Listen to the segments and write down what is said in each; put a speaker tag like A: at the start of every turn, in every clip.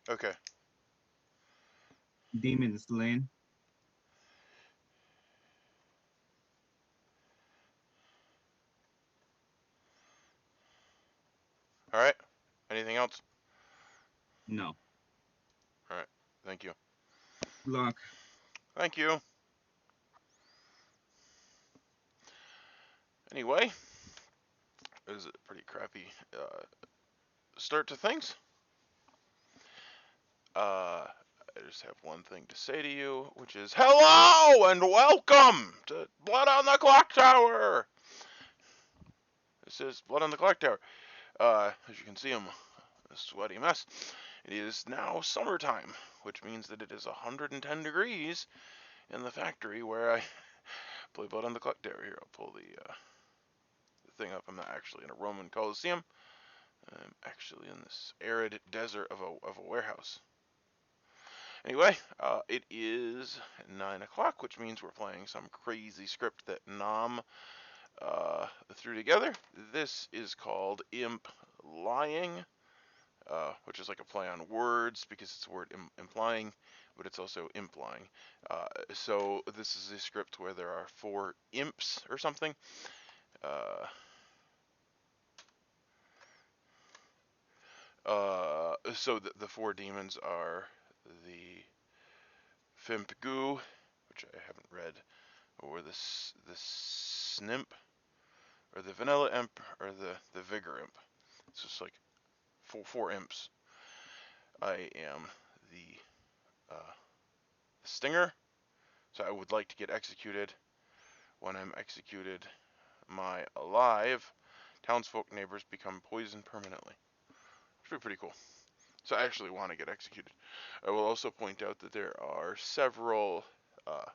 A: Okay.
B: Demon slain.
A: All right. Anything else?
B: No.
A: All right. Thank you.
B: Luck.
A: Thank you. Anyway, it was a pretty crappy start to things. I just have one thing to say to you, which is hello and welcome to Blood on the Clocktower. This is Blood on the Clocktower. As you can see, I'm a sweaty mess. It is now summertime, which means that it is 110 degrees in the factory where I play Blood on the Clocktower. Here, I'll pull the thing up. I'm not actually in a Roman Coliseum. I'm actually in this arid desert of a warehouse. Anyway, it is 9 o'clock, which means we're playing some crazy script that Nam threw together. This is called Imp-lying, which is like a play on words because it's a word implying, but it's also implying. So this is a script where there are 4 imps or something. Uh, so the 4 demons are the Fimpgu, which I haven't read, or the Snimp, or the Vanilla Imp, or the Vigor Imp. It's just like four imps. I am the Stinger, so I would like to get executed. When I'm executed, my alive townsfolk neighbors become poisoned permanently. Which would be pretty cool. So I actually want to get executed. I will also point out that there are several uh,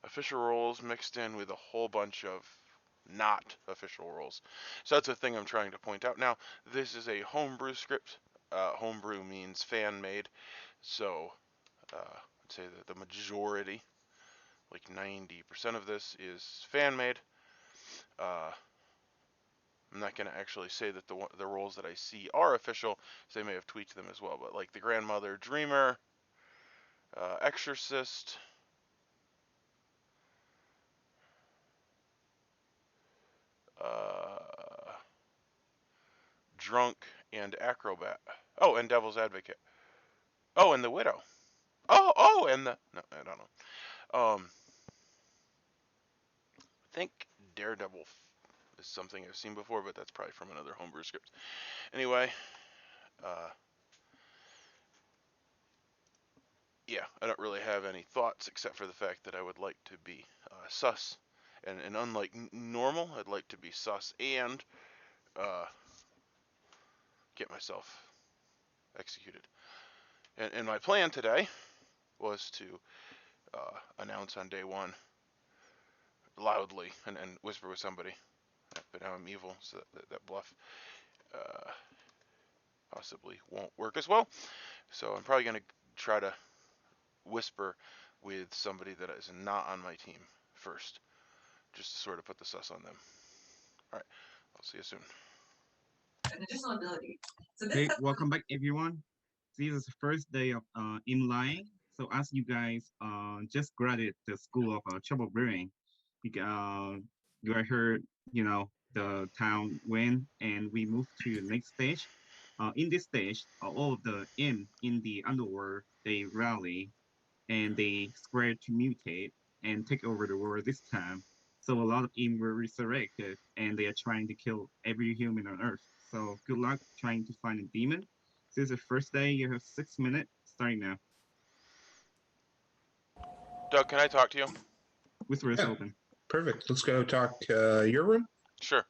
A: official roles mixed in with a whole bunch of not official roles. So that's a thing I'm trying to point out. Now, this is a homebrew script. Homebrew means fan made. So I'd say that the majority, like 90% of this, is fan made. Uh, I'm not going to actually say that the roles that I see are official, so they may have tweaked them as well. But like the grandmother, dreamer, exorcist, uh, drunk, and acrobat. Oh, and devil's advocate. Oh, and the widow. And the no, I don't know. I think Daredevil is something I've seen before, but that's probably from another homebrew script. Anyway, uh, yeah, I don't really have any thoughts except for the fact that I would like to be sus, and unlike normal, I'd like to be sus and uh, get myself executed. And my plan today was to announce on day one loudly and whisper with somebody, but now I'm evil, so that bluff uh, possibly won't work as well. So I'm probably going to try to whisper with somebody that is not on my team first, just to sort of put the sus on them. All right, I'll see you soon.
B: An additional ability. So this hey, welcome back, everyone. This is the first day of Imp-lying. So as you guys just graduated the school of trouble brewing, you heard, the town win, and we move to the next stage. In this stage, all of the imp in the underworld, they rally and they square to mutate and take over the world this time. So a lot of imp were resurrected and they are trying to kill every human on Earth. So good luck trying to find a demon. This is the first day. You have 6 minutes starting now.
A: Doug, can I talk to you?
B: Whisper is
C: Yeah,
B: open.
C: perfect. Let's go talk your room.
A: Sure.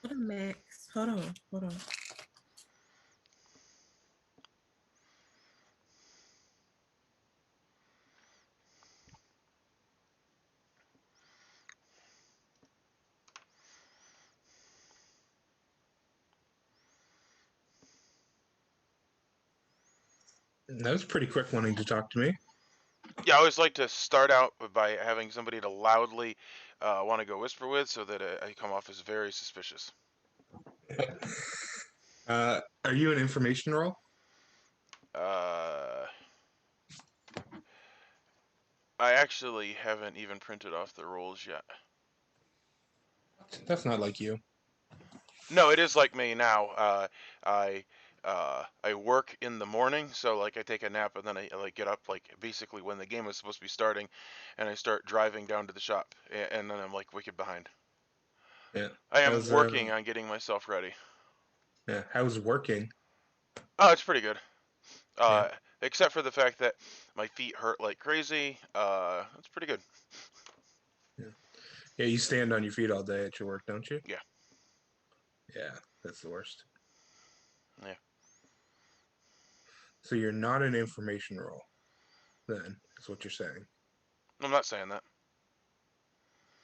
D: What a mix. Hold on.
C: That was pretty quick wanting to talk to me.
A: Yeah, I always like to start out by having somebody to loudly want to go whisper with, so that I come off as very suspicious.
C: Are you an information role?
A: I actually haven't even printed off the rolls yet.
C: That's not like you.
A: No, it is like me now. I work in the morning, so like I take a nap and then I like get up like basically when the game is supposed to be starting, and I start driving down to the shop, and then I'm like wicked behind.
C: Yeah.
A: I am working on getting myself ready.
C: Yeah. How's working?
A: Oh, it's pretty good.
C: Yeah.
A: Except for the fact that my feet hurt like crazy. It's pretty good.
C: Yeah. Yeah. You stand on your feet all day at your work, don't you?
A: Yeah.
C: Yeah. That's the worst.
A: Yeah.
C: So you're not an information role, then, is what you're saying.
A: I'm not saying that.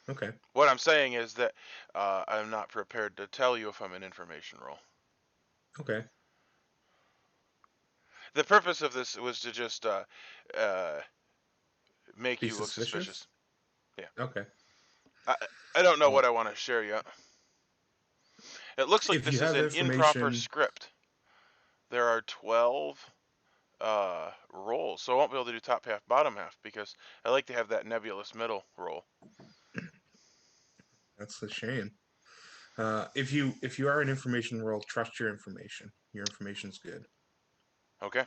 C: Okay.
A: What I'm saying is that I'm not prepared to tell you if I'm an information role.
C: Okay.
A: The purpose of this was to just make
C: Be
A: you look suspicious. Yeah.
C: Okay.
A: I don't know
C: Well,
A: what I want to share yet. It looks like
C: if you
A: this is
C: have
A: an improper
C: information,
A: script. There are 12 roles, so I won't be able to do top half, bottom half, because I like to have that nebulous middle role.
C: that's a shame. If you are an information role, trust your information. Your information's good.
A: Okay.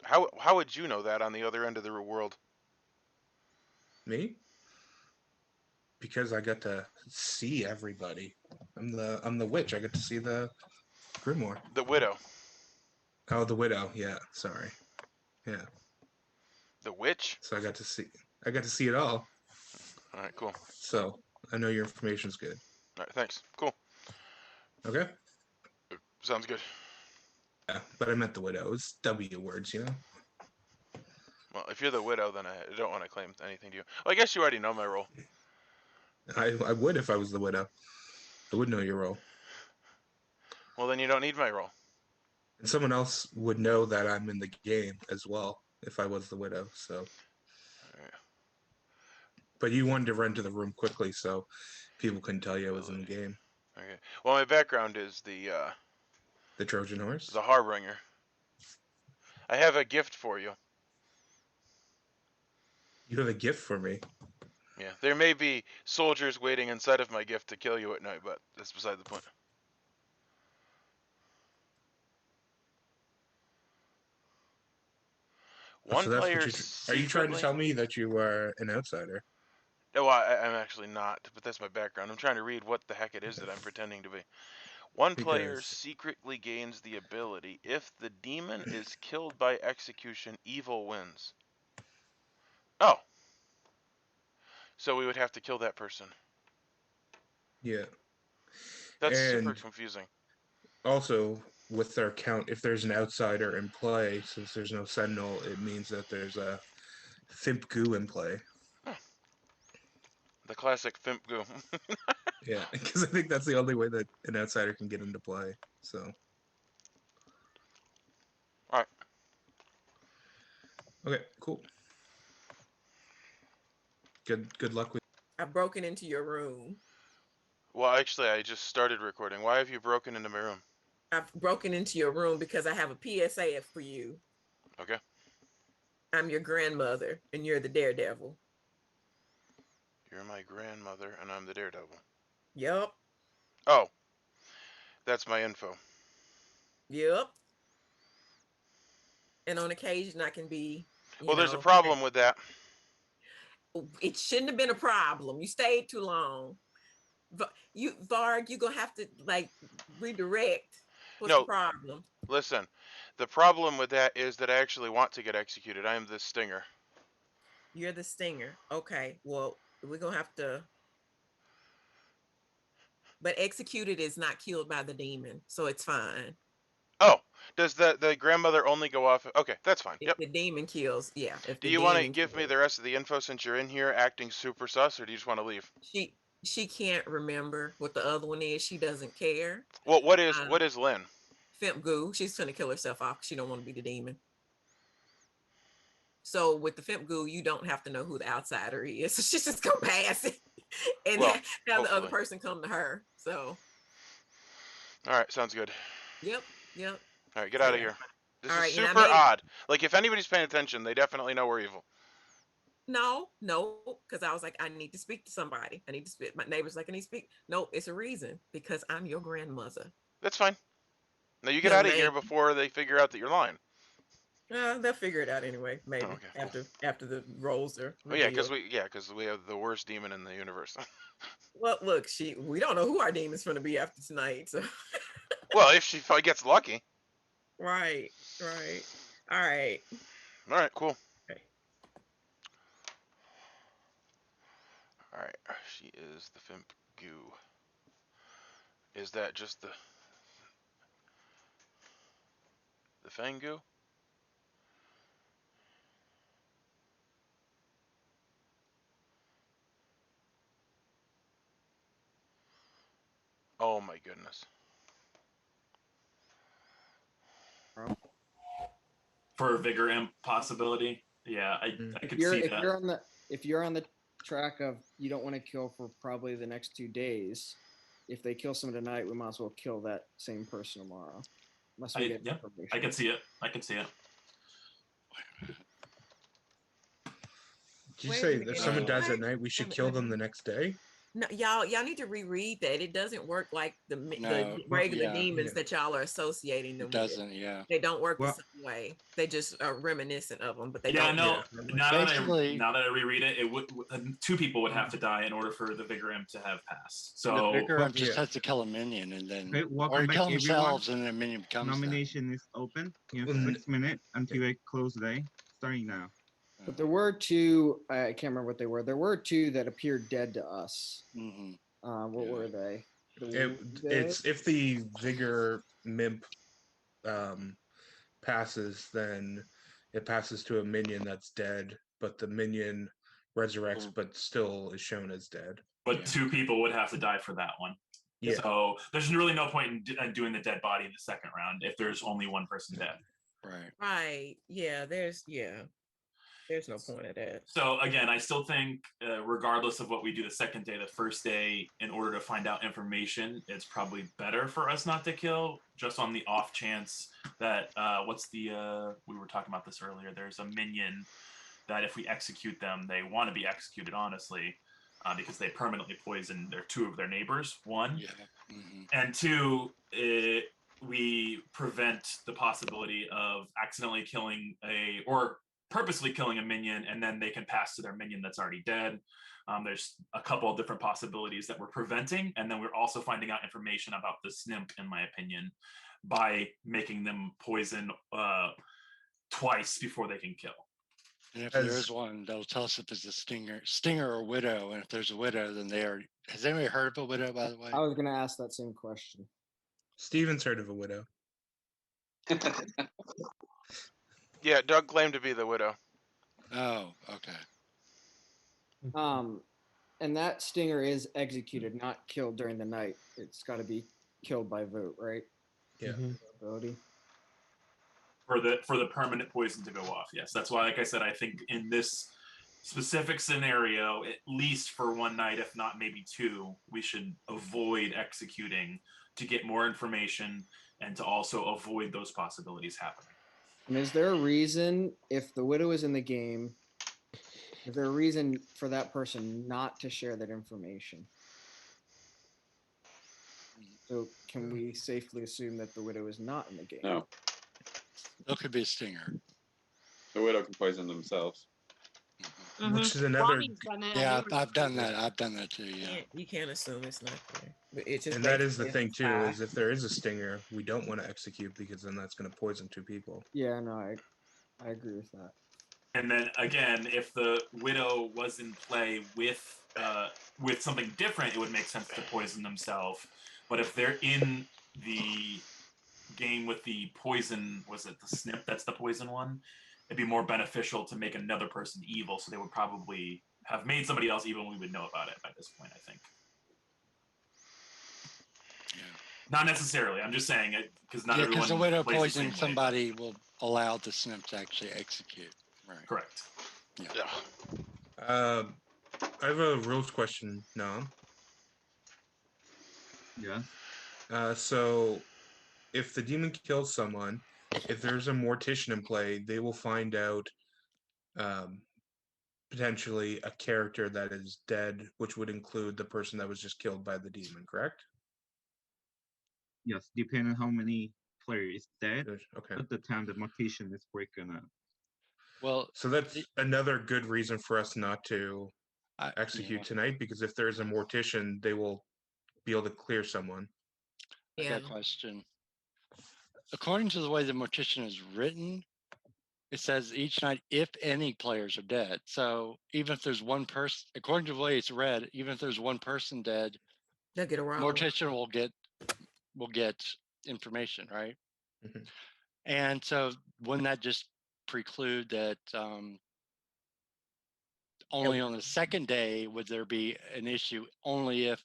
A: How would you know that on the other end of the world?
C: Me? Because I got to see everybody. I'm the witch. I get to see the grimoire.
A: The widow.
C: Oh, the widow. Yeah. Sorry. Yeah.
A: The witch?
C: So I got to see it all.
A: Alright, cool.
C: So I know your information's good.
A: Alright, thanks. Cool.
C: Okay.
A: Sounds good.
C: Yeah, but I meant the widow. It's W words, you know.
A: Well, if you're the widow, then I don't want to claim anything to you. Well, I guess you already know my role.
C: I would if I was the widow. I would know your role.
A: Well, then you don't need my role.
C: And someone else would know that I'm in the game as well if I was the widow. So.
A: Alright.
C: But you wanted to run to the room quickly, so people couldn't tell you I was in the game.
A: Okay. Well, my background is the
C: Trojan horse.
A: the Harbinger. I have a gift for you.
C: You have a gift for me.
A: Yeah, there may be soldiers waiting inside of my gift to kill you at night, but that's beside the point. One
C: So that's
A: player
C: what
A: secretly...
C: Are you trying to tell me that you are an outsider?
A: No, I'm actually not, but that's my background. I'm trying to read what the heck it is that I'm pretending to be. One player secretly gains the ability, if the demon is killed by execution, evil wins. Oh. So we would have to kill that person.
C: Yeah.
A: That's
C: And
A: super confusing.
C: also, with their count, if there's an outsider in play, since there's no sentinel, it means that there's a Thimp Goo in play.
A: Huh. The classic Thimp Goo.
C: Yeah, because I think that's the only way that an outsider can get into play. So.
A: Alright.
C: Okay, cool. Good luck with.
D: I've broken into your room.
A: Well, actually, I just started recording. Why have you broken into my room?
D: I've broken into your room because I have a PSA for you.
A: Okay.
D: I'm your grandmother, and you're the Daredevil.
A: You're my grandmother, and I'm the Daredevil.
D: Yep.
A: Oh. That's my info.
D: Yep. And on occasion, I can be,
A: Well, there's a problem with that.
D: It shouldn't have been a problem. You stayed too long. Varg, you're going to have to, like, redirect. What's the problem?
A: Listen, the problem with that is that I actually want to get executed. I am the stinger.
D: You're the stinger. Okay, well, we're going to have to... But executed is not killed by the demon, so it's fine.
A: Oh, does the grandmother only go off? Okay, that's fine. Yep.
D: The demon kills, yeah.
A: Do you want to give me the rest of the info since you're in here acting super sus, or do you just want to leave?
D: She can't remember what the other one is. She doesn't care.
A: Well, what is Lynn?
D: Thimp Goo. She's gonna kill herself off. She don't want to be the demon. So with the Thimp Goo, you don't have to know who the outsider is. So she's just gonna pass it, and have the other person come to her. So.
A: All right, sounds good.
D: Yep.
A: All right, get out of
D: Yeah.
A: here. This
D: All
A: is
D: right, and I
A: super
D: made-
A: odd. Like, if anybody's paying attention, they definitely know we're evil.
D: No, because I was like, I need to speak to somebody. I need to speak. My neighbor's like, I need to speak. No, it's a reason, because I'm your grandmother.
A: That's fine. Now you get
D: Young
A: out of here
D: lady.
A: before they figure out that you're lying.
D: They'll figure it out anyway, maybe
A: Okay, cool.
D: after the roles are
A: Oh yeah,
D: revealed.
A: because we have the worst demon in the universe.
D: Well, look, we don't know who our demon's going to be after tonight. So.
A: Well, if she gets lucky.
D: Right. All right.
A: All right, cool.
D: Okay.
A: All right, she is the Fimp Goo. Is that just the Fang Goo? Oh my goodness.
E: For a vigor imp possibility, yeah, I could see that.
F: If you're on the track of you don't want to kill for probably the next 2 days, if they kill someone tonight, we might as well kill that same person tomorrow. Unless we get information.
E: I can see it. I can see it.
C: Did you say if someone dies at night, we should kill them the next day?
D: No, y'all need to reread that. It doesn't work like the regular demons that y'all are associating them
G: it doesn't,
D: with.
G: Yeah.
D: They don't work the same way. They just are reminiscent of them, but they
E: Yeah,
D: don't.
E: no. Now that I reread it, it would 2 people would have to die in order for the vigor imp to have passed. So
G: the vigor imp just has to kill a minion, and then or kill themselves, and the minion becomes.
B: Nomination is open. You have 6 minutes until they close the day. Starting now.
F: But there were 2. I can't remember what they were. There were 2 that appeared dead to us. What were they?
C: It's if the vigor mimp passes, then it passes to a minion that's dead, but the minion resurrects, but still is shown as dead.
E: But 2 people would have to die for that one. Yeah. So there's really no point in doing the dead body in the second round if there's only one person dead.
D: Right. Yeah. There's no point of that.
E: So again, I still think, regardless of what we do the second day, the first day, in order to find out information, it's probably better for us not to kill, just on the off chance that we were talking about this earlier. There's a minion that if we execute them, they want to be executed, honestly, because they permanently poison 2 of their neighbors. 1, and 2, we prevent the possibility of accidentally killing or purposely killing a minion, and then they can pass to their minion that's already dead. There's a couple of different possibilities that we're preventing, and then we're also finding out information about the snimp, in my opinion, by making them poison twice before they can kill.
G: And if there is one, that'll tell us if there's a stinger or widow, and if there's a widow, then they are. Has anybody heard of a widow, by the way?
F: I was going to ask that same question.
C: Steven's heard of a widow.
A: Yeah, Doug claimed to be the widow.
G: Oh, okay.
F: And that stinger is executed, not killed during the night. It's got to be killed by vote, right?
C: Yeah.
F: Ability.
E: For the permanent poison to go off, yes. That's why, like I said, I think in this specific scenario, at least for one night, if not maybe 2, we should avoid executing to get more information and to also avoid those possibilities happening.
F: And is there a reason, if the widow is in the game, is there a reason for that person not to share that information? So can we safely assume that the widow is not in the game?
H: No.
G: That could be a stinger.
H: The widow can poison themselves.
C: Which is another.
G: Yeah, I've done that. I've done that too. Yeah.
D: You can't assume it's not there. It's just
C: And that is the thing too, is if there is a stinger, we don't want to execute, because then that's going to poison 2 people.
F: Yeah, no, I agree with that.
E: And then again, if the widow was in play with something different, it would make sense to poison themselves. But if they're in the game with the poison, was it the snip that's the poison one? It'd be more beneficial to make another person evil, so they would probably have made somebody else evil, and we would know about it by this point, I think.
G: Yeah.
E: Not necessarily. I'm just saying it because not everyone.
G: Because the widow
E: plays the same
G: poisoning
E: way.
G: somebody will allow the snip to actually execute. Right.
E: Correct.
G: Yeah.
C: I have a rules question now.
B: Yeah.
C: So if the demon kills someone, if there's a mortician in play, they will find out potentially a character that is dead, which would include the person that was just killed by the demon, correct?
B: Yes, depending on how many players is dead
C: Okay.
B: at the time the mortician is breaking up.
G: Well,
C: So that's another good reason for us not to execute
G: yeah.
C: tonight, because if there's a mortician, they will be able to clear someone.
G: I got a question. According to the way the mortician is written, it says each night if any players are dead. So even if there's one person, according to the way it's read, even if there's one person dead,
D: They'll get around.
G: mortician will get information, right?
C: Mhm.
G: And so wouldn't that just preclude that only on the second day would there be an issue only if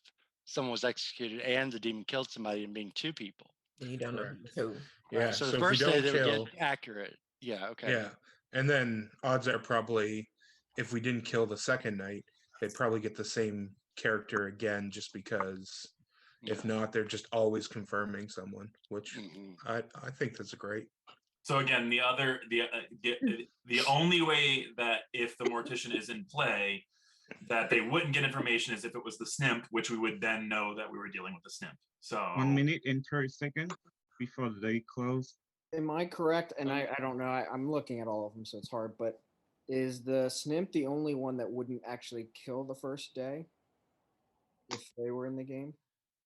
G: someone was executed and the demon killed somebody and being two people?
D: And you don't know who.
C: Yeah.
G: So
C: So
G: the
C: if we
G: first day
C: don't
G: they would
C: kill,
G: get accurate. Yeah. Okay.
C: yeah, and then odds are probably if we didn't kill the second night, they'd probably get the same character again, just because. If not, they're just always confirming someone, which I think that's great.
E: So again, the only way that if the mortician is in play, that they wouldn't get information is if it was the snimp, which we would then know that we were dealing with the snimp. So
B: 1 minute and 30 seconds before the day close.
F: Am I correct? And I don't know. I'm looking at all of them, so it's hard. But is the snimp the only one that wouldn't actually kill the first day if they were in the game?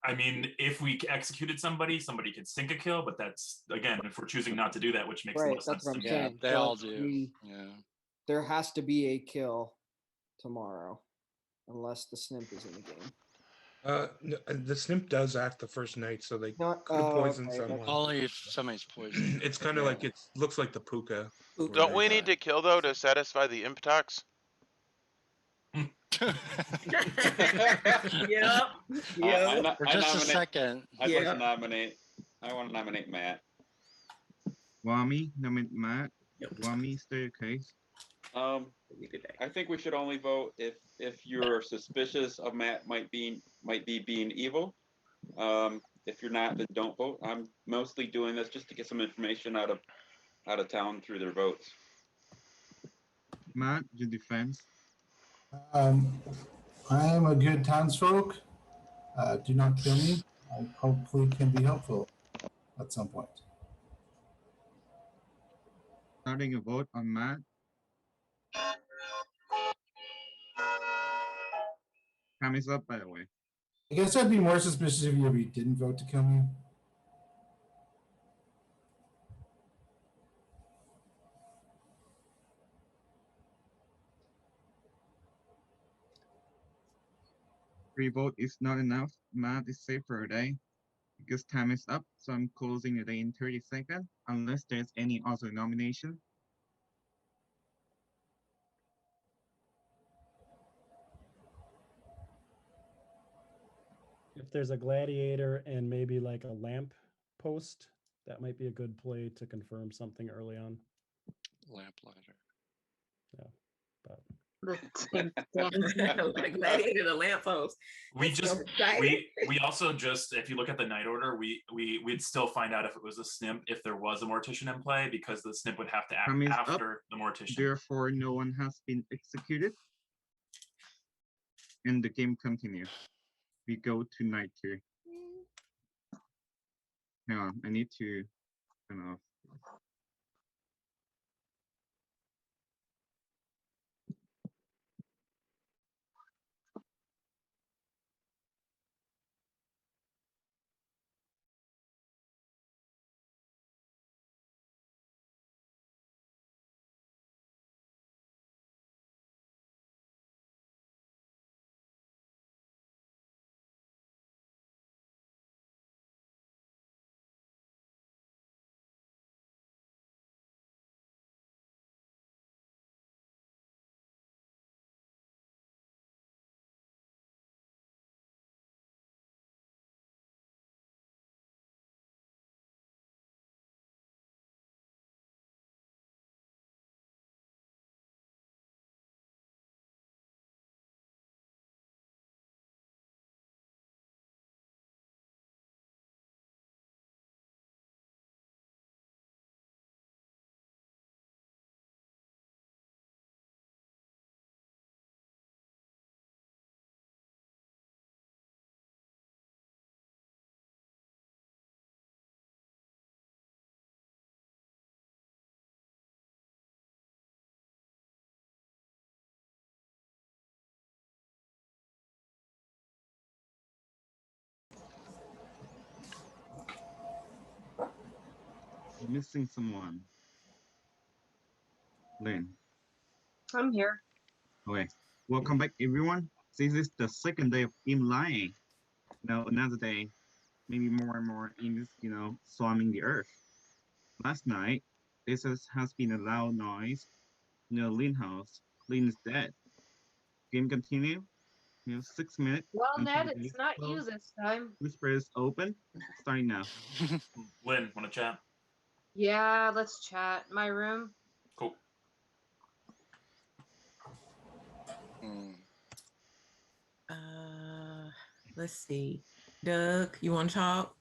E: I mean, if we executed somebody could sink a kill, but that's, again, if we're choosing not to do that, which makes the
F: Right,
E: most
F: that's
E: sense
F: what
E: to
F: I'm
E: me.
F: saying.
G: They all do. Yeah.
F: There has to be a kill tomorrow, unless the snimp is in the game.
C: The snimp does act the first night, so they
F: Not-
C: could poison
F: okay,
C: someone.
G: Only if somebody's poisoned.
C: It's kind of like it looks like the puka.
A: Don't we need to kill though to satisfy the imp tax?
D: Yep.
G: For just a second.
H: I'd like to nominate. I want to nominate Matt.
B: Wami, nominate Matt. Wami, stay case.
H: I think we should only vote if you're suspicious of Matt might be being evil. If you're not, then don't vote. I'm mostly doing this just to get some information out of town through their votes.
B: Matt, your defense.
I: I am a good townsfolk. Do not kill me. I hopefully can be helpful at some point.
B: Starting a vote on Matt. Time is up, by the way.
I: I guess I'd be more suspicious if you didn't vote to kill me.
B: Free vote is not enough. Matt is safe for a day because time is up. So I'm closing the day in 30 seconds unless there's any other nomination.
J: If there's a gladiator and maybe like a lamp post, that might be a good play to confirm something early on.
G: Lamplighter.
J: Yeah, but
D: Gladiator, the lamppost.
E: We also just, if you look at the night order, we'd still find out if it was a snimp if there was a mortician in play, because the snimp would have to act after the mortician.
B: Therefore, no one has been executed. And the game continues. We go to night 2. Hang on, I need to turn off. Missing someone. Lynn.
K: I'm here.
B: Okay. Welcome back, everyone. This is the second day of Imp-lying. Now, another day, maybe more and more imps, swarming the earth. Last night, has been a loud noise near Lynn house. Lynn is dead. Game continue. 6 minutes.
K: Well,
B: until
K: Ned,
B: the
K: it's
B: gate
K: not you
B: close.
K: this time.
B: Whisper is open. Starting now.
E: Lynn, want to chat?
K: Yeah, let's chat. My room.
E: Cool.
D: Let's see. Doug, you want to talk?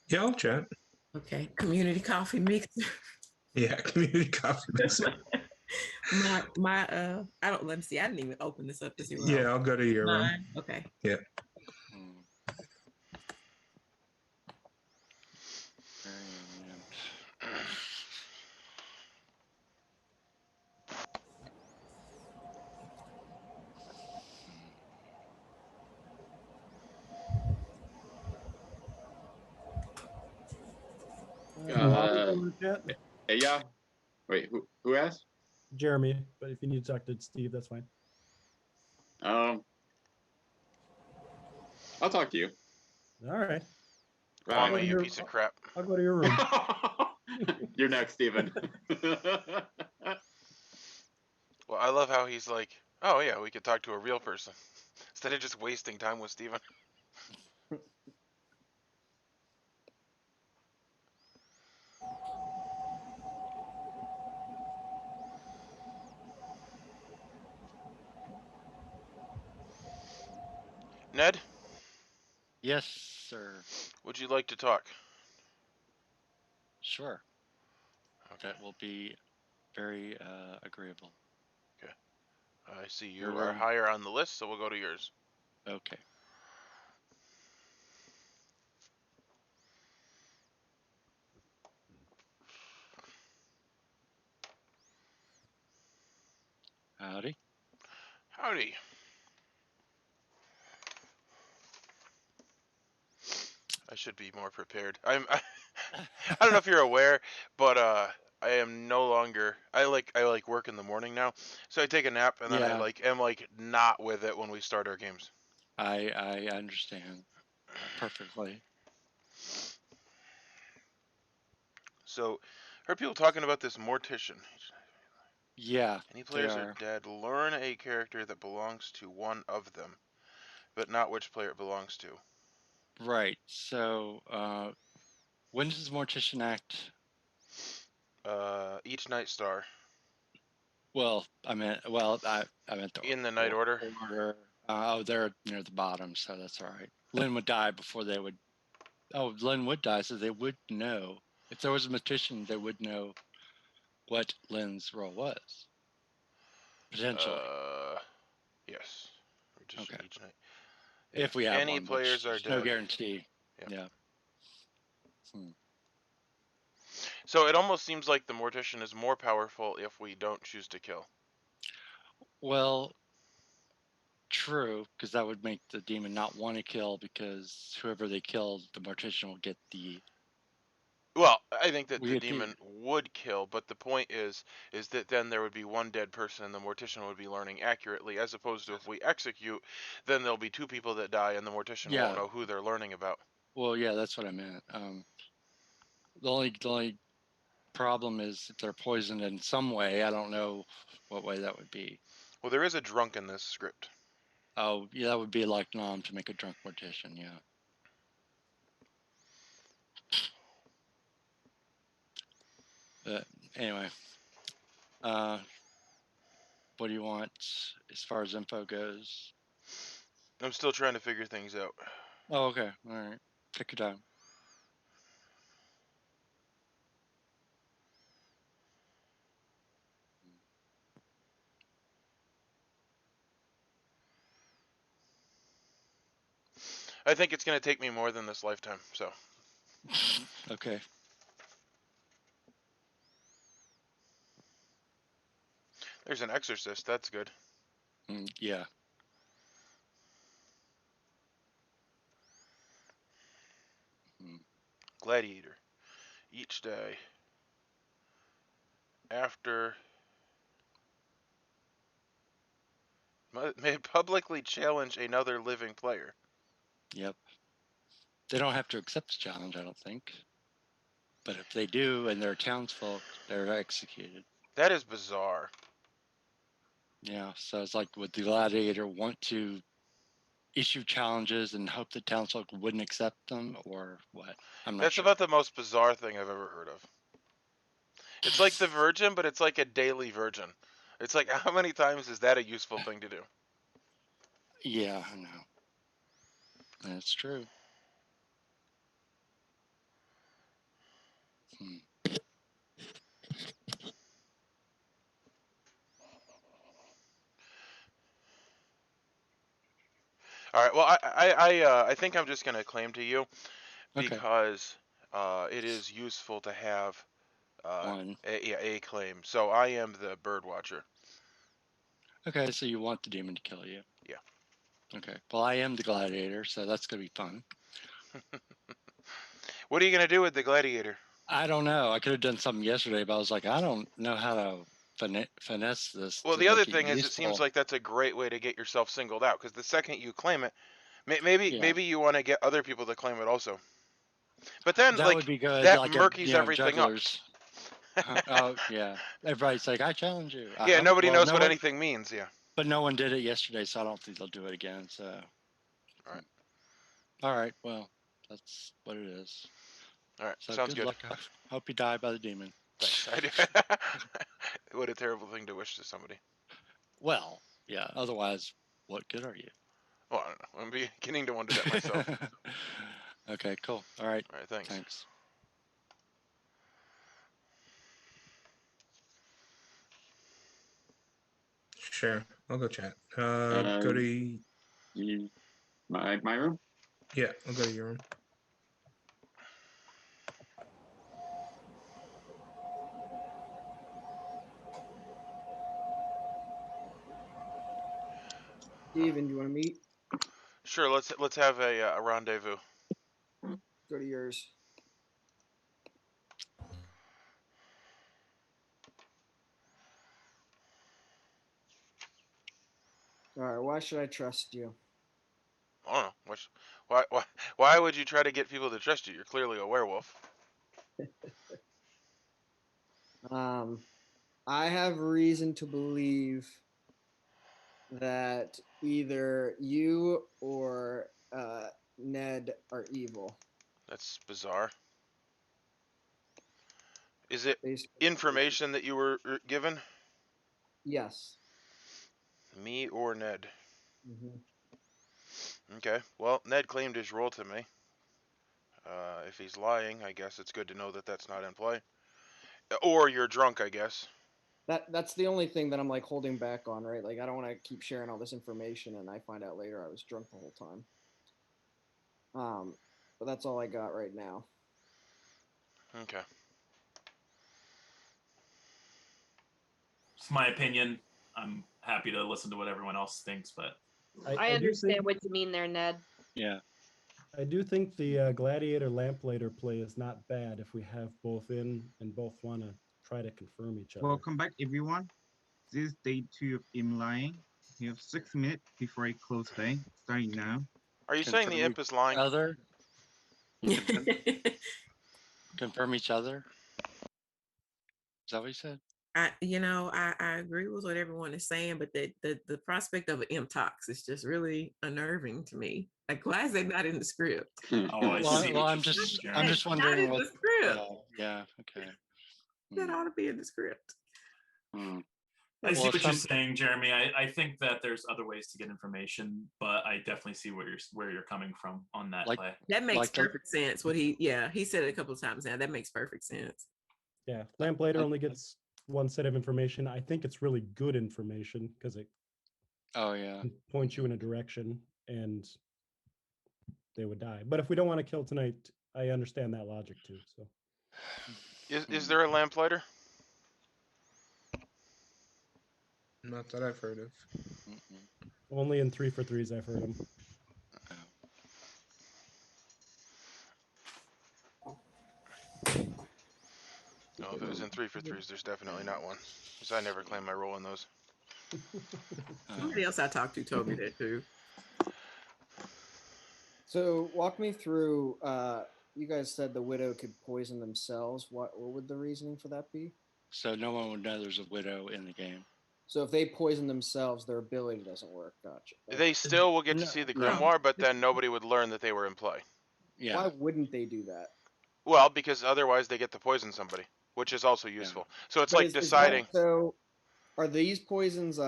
C: Yeah, I'll chat.
D: Okay. Community coffee mixer.
C: Yeah, community coffee mixer.
D: I don't, let me see. I didn't even open this up to see what
C: Yeah, I'll go to your room.
D: mine. Okay.
C: Yeah.
H: Yeah. Wait, who asked?
J: Jeremy, but if you need to talk to Steve, that's fine.
H: I'll talk to you.
J: All right.
A: Kwame, you piece of crap.
J: I'll go to your room.
H: You're next, Steven.
A: Well, I love how he's like, oh yeah, we could talk to a real person instead of just wasting time with Steven. Ned?
G: Yes, sir.
A: Would you like to talk?
G: Sure.
A: Okay.
G: That will be very agreeable.
A: Okay. I see you
G: Your
A: are
G: room.
A: higher on the list, so we'll go to yours.
G: Okay. Howdy.
A: Howdy. I should be more prepared. I don't know if you're aware, but I am no longer. I like work in the morning now, so I take a nap and then I am not with it when we start our games.
G: I understand perfectly.
A: So, heard people talking about this mortician.
G: Yeah.
A: Any players are dead. Learn a character that belongs to one of them, but not which player it belongs to.
G: Right. So, when does the mortician act?
A: Each night star.
G: Well, I meant
A: in the night order.
G: They're near the bottom, so that's all right. Lynn would die before they would. Oh, Lynn would die, so they would know. If there was a mortician, they would know what Lynn's role was. Potentially.
A: Yes.
G: Okay.
A: Each night.
G: If we have
A: any
G: one,
A: players are dead.
G: No guarantee. Yeah.
A: So it almost seems like the mortician is more powerful if we don't choose to kill.
G: Well, true, because that would make the demon not want to kill, because whoever they killed, the mortician will get the.
A: Well, I think that the demon would kill, but the point is that then there would be one dead person and the mortician would be learning accurately, as opposed to if we execute, then there'll be two people that die and the mortician won't know who they're learning about.
G: Well, yeah, that's what I meant. The only problem is if they're poisoned in some way. I don't know what way that would be.
A: Well, there is a drunk in this script.
G: Oh, yeah, that would be like Nom to make a drunk mortician, yeah. Anyway, what do you want as far as info goes?
A: I'm still trying to figure things out.
G: Oh, okay. All right. Take your time.
A: I think it's going to take me more than this lifetime, so.
G: Okay.
A: There's an exorcist. That's good.
G: Yeah.
A: Gladiator. Each day. after may publicly challenge another living player.
G: Yep. They don't have to accept the challenge, I don't think. But if they do and they're townsfolk, they're executed.
A: That is bizarre.
G: Yeah, so it's like, would the gladiator want to issue challenges and hope the townsfolk wouldn't accept them, or what? I'm not
A: That's
G: sure.
A: about the most bizarre thing I've ever heard of. It's like the Virgin, but it's like a daily Virgin. It's like, how many times is that a useful thing to do?
G: Yeah, I know. That's true.
A: All right. Well, I think I'm just gonna claim to you because it is useful to have
G: One.
A: a claim. So I am the bird watcher.
G: Okay, so you want the demon to kill you.
A: Yeah.
G: Okay. Well, I am the gladiator, so that's gonna be fun.
A: What are you gonna do with the gladiator?
G: I don't know. I could have done something yesterday, but I was like, I don't know how to finesse this.
A: Well,
G: to
A: the other
G: make
A: thing is, it seems like that's a great way to get yourself singled out, because the second you claim it, maybe you want to get other people to claim it also. But then,
G: that
A: like,
G: would be good.
A: that
G: like
A: murkies everything
G: jugglers. Oh yeah, everybody's like, I challenge you.
A: Yeah, nobody knows what
G: one,
A: anything means. Yeah.
G: But no one did it yesterday, so I don't think they'll do it again. So.
A: All right.
G: All right. Well, that's what it is.
A: All right.
G: So
A: Sounds good.
G: Luck. I hope you die by the demon.
A: Thanks. I do. What a terrible thing to wish to somebody.
G: Well, yeah. Otherwise, what good are you?
A: Well, I don't know. I'm beginning to wonder that myself.
G: Okay. Cool. All right.
A: All right. Thanks.
G: Thanks.
C: Sure, I'll go chat. Go to
H: my room.
C: Yeah, I'll go to your room.
F: Steven, do you want to meet?
A: Sure. Let's have a rendezvous.
F: Go to yours. All right. Why should I trust you?
A: I don't know. Why would you try to get people to trust you? You're clearly a werewolf.
F: I have reason to believe that either you or Ned are evil.
A: That's bizarre. Is it information that you were given?
F: Yes.
A: Me or Ned?
F: Mm-hmm.
A: Okay. Well, Ned claimed his role to me. If he's lying, I guess it's good to know that that's not in play. Or you're drunk, I guess.
F: That's the only thing that I'm like holding back on, right? Like I don't want to keep sharing all this information and I find out later I was drunk the whole time. But that's all I got right now.
A: Okay.
E: It's my opinion. I'm happy to listen to what everyone else thinks, but
K: I understand what you mean there, Ned.
G: Yeah.
J: I do think the gladiator lamplighter play is not bad if we have both in and both want to try to confirm each other.
B: Welcome back, everyone. This is day 2 of Imp-lying. You have 6 minutes before I close day, starting now.
A: Are you saying the imp is lying?
G: Other? Confirm each other? Is that what you said?
D: I agree with what everyone is saying, but the prospect of an imp-tox is just really unnerving to me. Like, why is that not in the script?
G: I'm just wondering
D: not in
G: what
D: the script.
G: yeah, okay.
D: That ought to be in the script.
E: I see what you're saying, Jeremy. I think that there's other ways to get information, but I definitely see where you're coming from on that play.
D: That makes perfect sense. He said it a couple of times now. That makes perfect sense.
J: Yeah, Lamplighter only gets one set of information. I think it's really good information because it points you in a direction and they would die. But if we don't want to kill tonight, I understand that logic too. So
A: Is there a lamplighter?
C: Not that I've heard of.
J: only in 3 for 3s I've heard them.
A: Oh, if it was in 3 for 3s, there's definitely not one. Because I never claim my role in those.
D: Somebody else I talked to told me that too.
F: So walk me through. You guys said the widow could poison themselves. What would the reasoning for that be?
G: So no one would know there's a widow in the game.
F: So if they poison themselves, their ability doesn't work. Gotcha.
A: They still will get to see the grimoire, but then nobody would learn that they were in play.
G: Yeah.
F: Why wouldn't they do that?
A: Well, because otherwise they get to poison somebody, which is also useful. So it's like deciding.
F: So are these poisons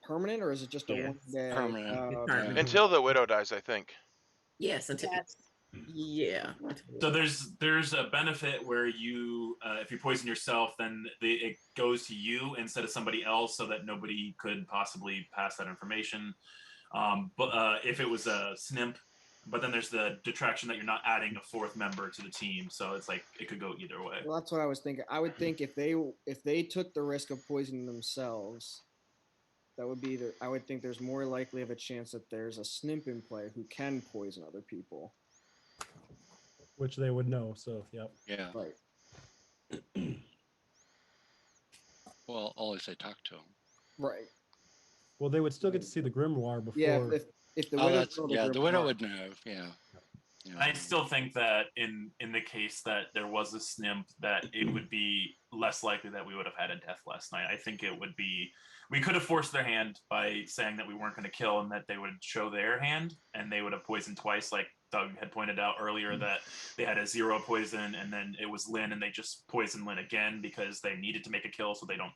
F: permanent, or is it just a one day?
G: Permanent.
A: Until the widow dies, I think.
D: Yes, until yeah.
E: So there's a benefit where you, if you poison yourself, then it goes to you instead of somebody else, so that nobody could possibly pass that information. But if it was a snimp, but then there's the detraction that you're not adding a fourth member to the team, so it's like it could go either way.
F: Well, that's what I was thinking. I would think if they took the risk of poisoning themselves, that would be I would think there's more likely of a chance that there's a snimp in play who can poison other people.
J: Which they would know, so yep.
G: Yeah.
F: Right.
G: Well, always they talk to them.
F: Right.
J: Well, they would still get to see the grimoire before.
F: Yeah, if the widow
G: the widow would know. Yeah.
E: I still think that in the case that there was a snimp, that it would be less likely that we would have had a death last night. I think it would be, we could have forced their hand by saying that we weren't going to kill, and that they would show their hand and they would have poisoned twice, like Doug had pointed out earlier, that they had a 0 poison and then it was Lynn and they just poisoned Lynn again because they needed to make a kill so they don't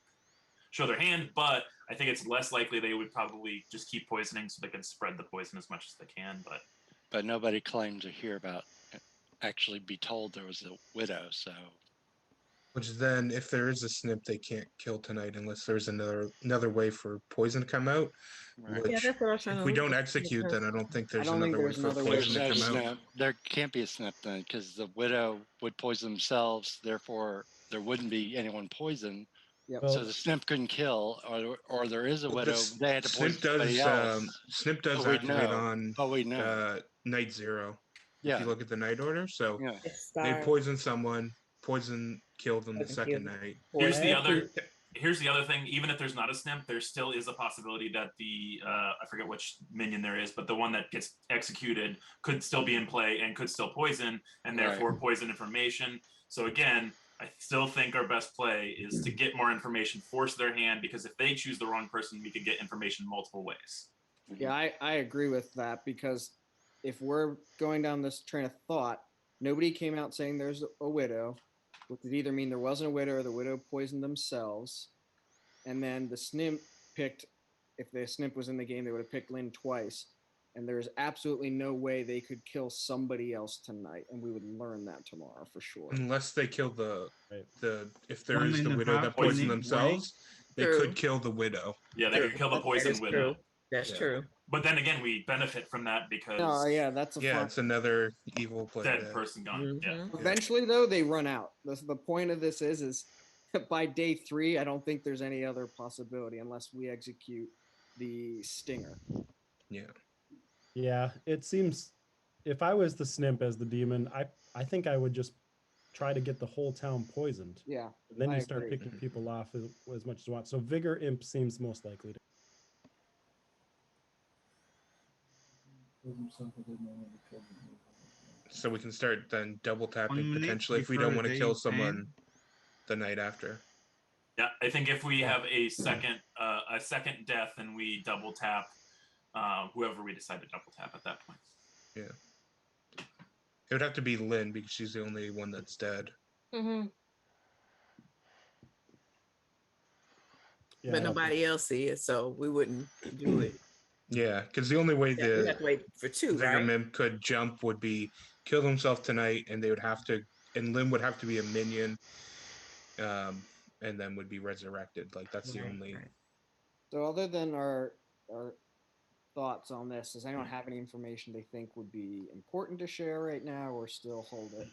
E: show their hand. But I think it's less likely they would probably just keep poisoning so they can spread the poison as much as they can.
G: But nobody claimed to hear about, actually be told there was a widow, so.
C: Which then, if there is a snip, they can't kill tonight unless there's another way for poison to come out.
G: Right.
C: Which,
D: Yeah, that's what I was trying
C: if
D: to
C: we
D: look
C: don't
D: at.
C: execute, then I don't think there's
F: I don't think
C: another way
F: there's
C: for
F: another way.
C: poison to come out.
G: Snip. There can't be a snip then, because the widow would poison themselves. Therefore, there wouldn't be anyone poisoned.
F: Yep.
G: So the snip couldn't kill, or there is a widow. They had to poison somebody else.
C: Snip does
G: But we
C: activate
G: know.
C: on
G: But we know.
C: night 0.
G: Yeah.
C: If you look at the night order, so
G: Yeah.
C: they poison someone, poison killed them the second night.
E: Here's the other thing. Even if there's not a snimp, there still is a possibility that the I forget which minion there is, but the one that gets executed could still be in play and could still poison, and therefore poison information. So again, I still think our best play is to get more information, force their hand, because if they choose the wrong person, we could get information multiple ways.
F: Yeah, I agree with that, because if we're going down this train of thought, nobody came out saying there's a widow, which would either mean there wasn't a widow or the widow poisoned themselves. And then the snimp picked, if the snimp was in the game, they would have picked Lynn twice. And there's absolutely no way they could kill somebody else tonight. And we would learn that tomorrow for sure.
C: Unless they kill if there
B: One
C: is the
B: and a
C: widow
B: half
C: that poisoned
B: minute
C: themselves, they
D: True.
C: could kill the widow.
E: Yeah, they could kill the poison widow.
D: That's true.
E: But then again, we benefit from that because
F: Oh, yeah, that's
C: it's another evil play.
E: dead person gone. Yeah.
F: Eventually, though, they run out. The point of this is by day 3, I don't think there's any other possibility unless we execute the stinger.
C: Yeah.
J: Yeah, it seems if I was the snimp as the demon, I think I would just try to get the whole town poisoned.
F: Yeah.
J: And then
F: I
J: you start
F: agree.
J: picking people off as much as you want. So Vigor Imp seems most likely to.
C: So we can start then double tapping
B: 1 minute
C: potentially if we
B: before
C: don't want to
B: day
C: kill
B: 10.
C: someone the night after.
E: Yeah, I think if we have a second death, then we double tap whoever we decide to double tap at that point.
C: Yeah. It would have to be Lynn because she's the only one that's dead.
D: Mm-hmm.
J: Yeah,
D: But nobody else see it, so we wouldn't do it.
C: Yeah, because the only way
D: We have to wait for 2,
C: Vigor
D: right?
C: Mimp could jump would be kill himself tonight, and they would have to, and Lynn would have to be a minion, and then would be resurrected. Like that's the only.
D: Right.
F: So other than our thoughts on this, does anyone have any information they think would be important to share right now, or still hold it?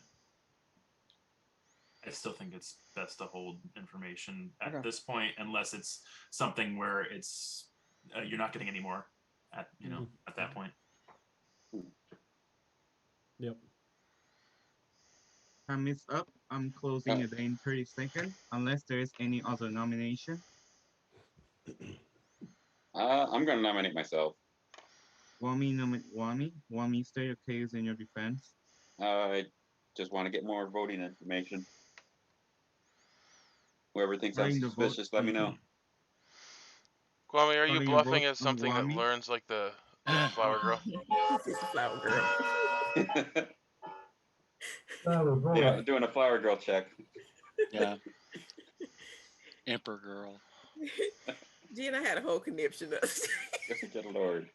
E: I still think it's best to hold information at
F: Okay.
E: this point, unless it's something where it's you're not getting any more at at that point.
J: Yep.
B: Time is up. I'm closing it in 30 seconds, unless there is any other nomination.
H: I'm going to nominate myself.
B: Wami, state your case in your defense.
H: I just want to get more voting information. Whoever thinks I'm
B: Calling the vote
H: suspicious, let me know.
A: Kwame, are you
B: Calling your
A: bluffing
B: vote
A: as
B: on
A: something that
B: Wami.
A: learns like the flower girl?
D: This is flower girl.
I: Flower boy.
H: Yeah, doing a flower girl check.
G: Yeah. Emperor girl.
D: Gee, and I had a whole conniption of
H: Good Lord.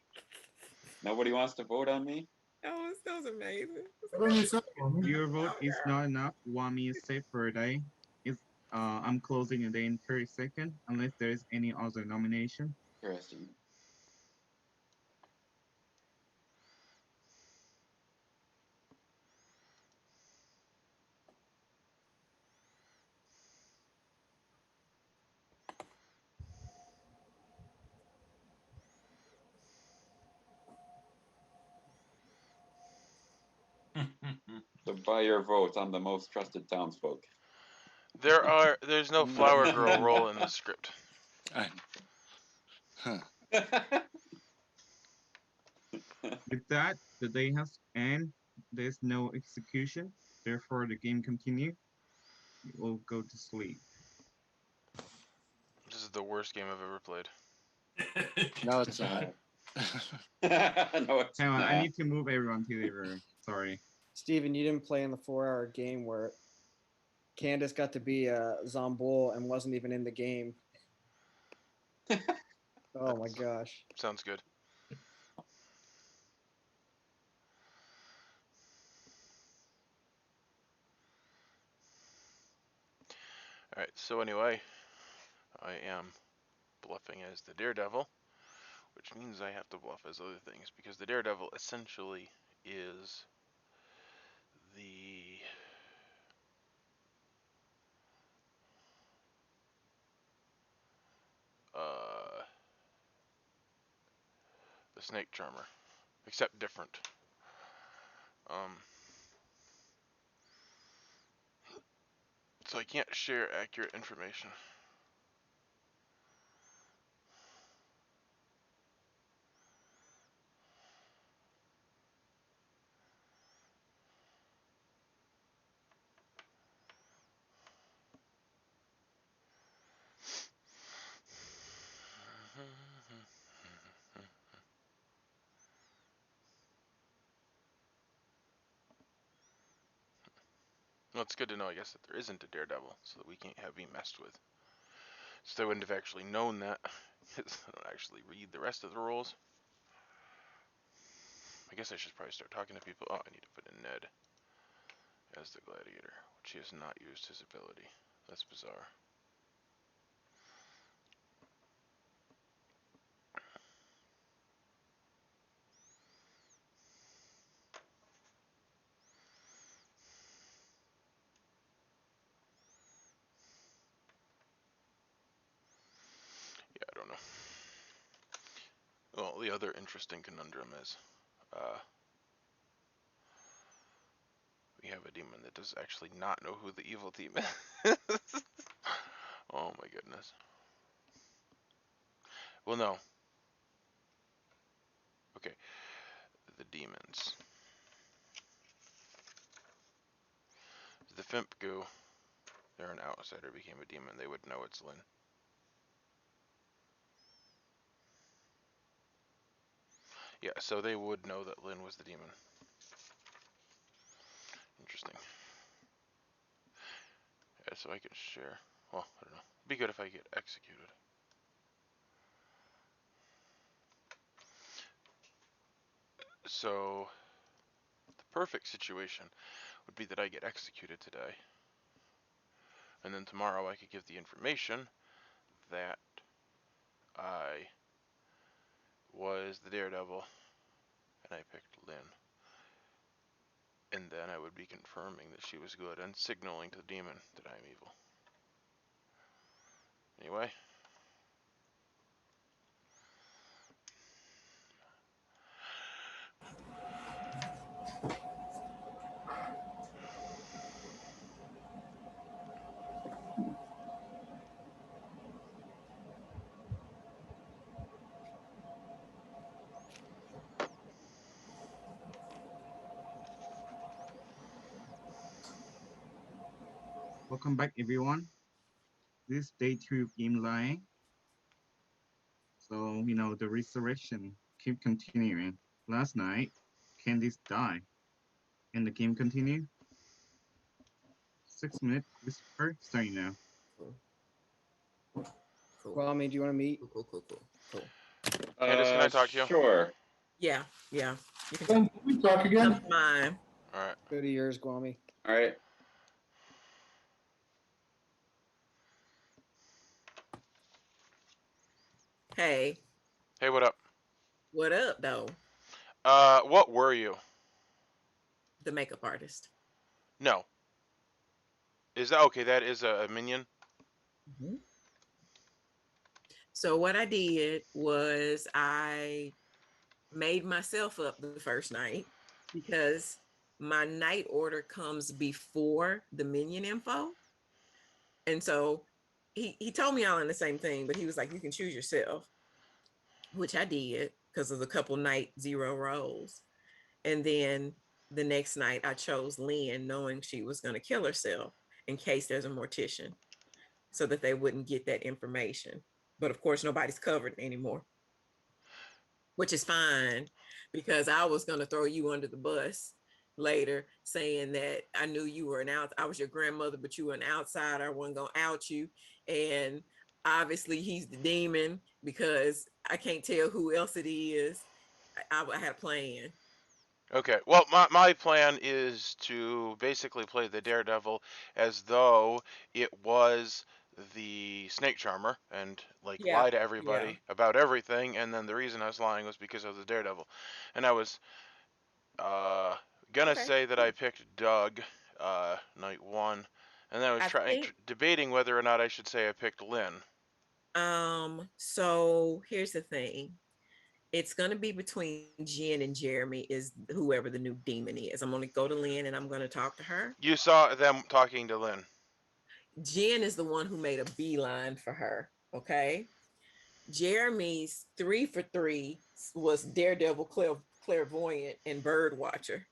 H: Nobody wants to vote on me?
D: that was amazing.
I: Vote on yourself, Wami.
B: Your vote is not enough. Wami is safe for a day. I'm closing it in 30 seconds, unless there is any other nomination.
H: Interesting. So by your votes, I'm the most trusted townsfolk.
A: There's no flower girl role in the script.
B: With that, the day has ended. There's no execution. Therefore, the game continues. You will go to sleep.
A: This is the worst game I've ever played.
G: No, it's not.
H: No, it's
B: Hang on,
H: not.
B: I need to move everyone to the room. Sorry.
F: Steven, you didn't play in the 4-hour game where Candace got to be a Zombol and wasn't even in the game. Oh my gosh.
A: Sounds good. Alright, so anyway, I am bluffing as the Daredevil, which means I have to bluff as other things, because the Daredevil essentially is the snake charmer, except different. So I can't share accurate information. Well, it's good to know, I guess, that there isn't a Daredevil, so that we can't have him messed with. So I wouldn't have actually known that, because I don't actually read the rest of the rules. I guess I should probably start talking to people. Oh, I need to put in Ned as the gladiator, which he has not used his ability. That's bizarre. Yeah, I don't know. Well, the other interesting conundrum is we have a demon that does actually not know who the evil demon is. Oh my goodness. Well, no. Okay. The demons. The Fimp Goo, they're an outsider, became a demon. They would know it's Lynn. Yeah, so they would know that Lynn was the demon. Interesting. Yeah, so I could share. Well, I don't know. It'd be good if I get executed. So, the perfect situation would be that I get executed today. And then tomorrow I could give the information that I was the Daredevil and I picked Lynn. And then I would be confirming that she was good and signaling to the demon that I am evil. Anyway.
B: Welcome back, everyone. This is day 2 of Imp-lying. So, the resurrection keep continuing. Last night, Candice died. And the game continue. 6 minute whisper starting now.
F: Cool. Well, I mean, do you want to meet?
D: Cool.
A: Candice, can I talk to you?
H: Sure.
D: Yeah. You
I: Can we talk again?
D: Come to mine.
A: All right.
F: Go to yours, Guami.
H: All right.
D: Hey.
A: Hey, what up?
D: What up, though?
A: What were you?
D: The makeup artist.
A: No. Is that okay? That is a minion.
D: Mm-hmm. So what I did was I made myself up the first night because my night order comes before the minion info. And so he told me all in the same thing, but he was like, you can choose yourself, which I did because of the couple night 0 rolls. And then the next night I chose Lynn, knowing she was going to kill herself in case there's a mortician, so that they wouldn't get that information. But of course, nobody's covered anymore, which is fine, because I was going to throw you under the bus later, saying that I knew you were I was your grandmother, but you were an outsider. I wasn't going to out you. And obviously he's the demon because I can't tell who else it is. I had a plan.
A: Okay. Well, my plan is to basically play the Daredevil as though it was the snake charmer and lie to everybody about everything, and then the reason I was lying was because of the Daredevil. And I was gonna say that I picked Doug night 1, and then I was debating whether or not I should say I picked Lynn.
D: So here's the thing. It's going to be between Jen and Jeremy, is whoever the new demon is. I'm going to go to Lynn and I'm going to talk to her.
A: You saw them talking to Lynn.
D: Jen is the one who made a beeline for her. Okay. Jeremy's 3 for 3 was Daredevil, clairvoyant, and bird watcher.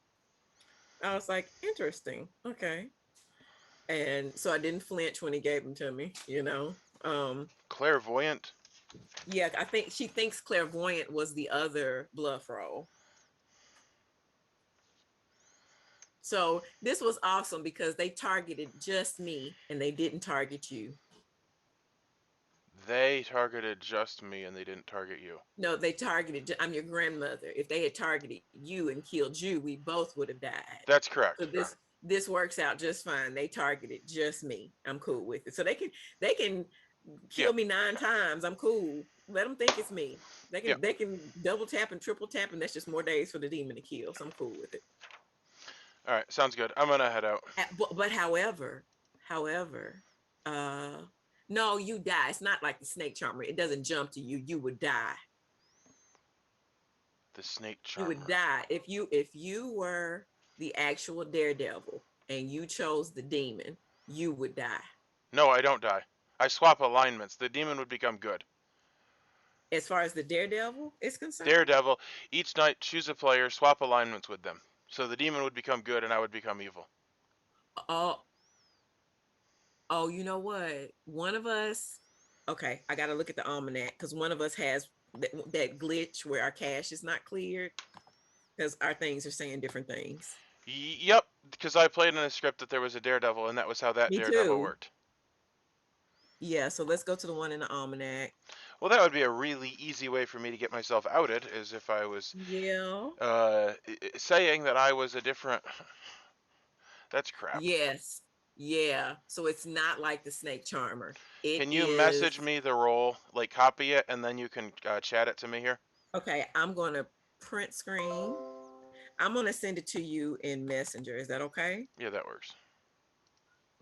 D: I was like, interesting. Okay. And so I didn't flinch when he gave them to me,
A: Clairvoyant?
D: Yeah, I think she thinks clairvoyant was the other bluff roll. So this was awesome because they targeted just me and they didn't target you.
A: They targeted just me and they didn't target you.
D: No, they targeted, I'm your grandmother. If they had targeted you and killed you, we both would have died.
A: That's correct.
D: So this works out just fine. They targeted just me. I'm cool with it. So they can kill me 9 times. I'm cool. Let them think it's me. They can double tap and triple tap, and that's just more days for the demon to kill. So I'm cool with it.
A: All right, sounds good. I'm gonna head out.
D: But however, no, you die. It's not like the snake charmer. It doesn't jump to you. You would die.
A: The snake charmer.
D: You would die if you were the actual Daredevil and you chose the demon. You would die.
A: No, I don't die. I swap alignments. The demon would become good.
D: As far as the Daredevil is concerned?
A: Daredevil, each night choose a player, swap alignments with them. So the demon would become good and I would become evil.
D: Oh, you know what? One of us, okay, I got to look at the almanac because one of us has that glitch where our cache is not cleared because our things are saying different things.
A: Yep, because I played in a script that there was a Daredevil and that was how that Daredevil worked.
D: Yeah, so let's go to the one in the almanac.
A: Well, that would be a really easy way for me to get myself outed, is if I was saying that I was a different... That's crap.
D: Yes. Yeah. So it's not like the snake charmer.
A: Can you message me the roll, copy it, and then you can chat it to me here?
D: Okay, I'm going to print screen. I'm going to send it to you in Messenger. Is that okay?
A: Yeah, that works.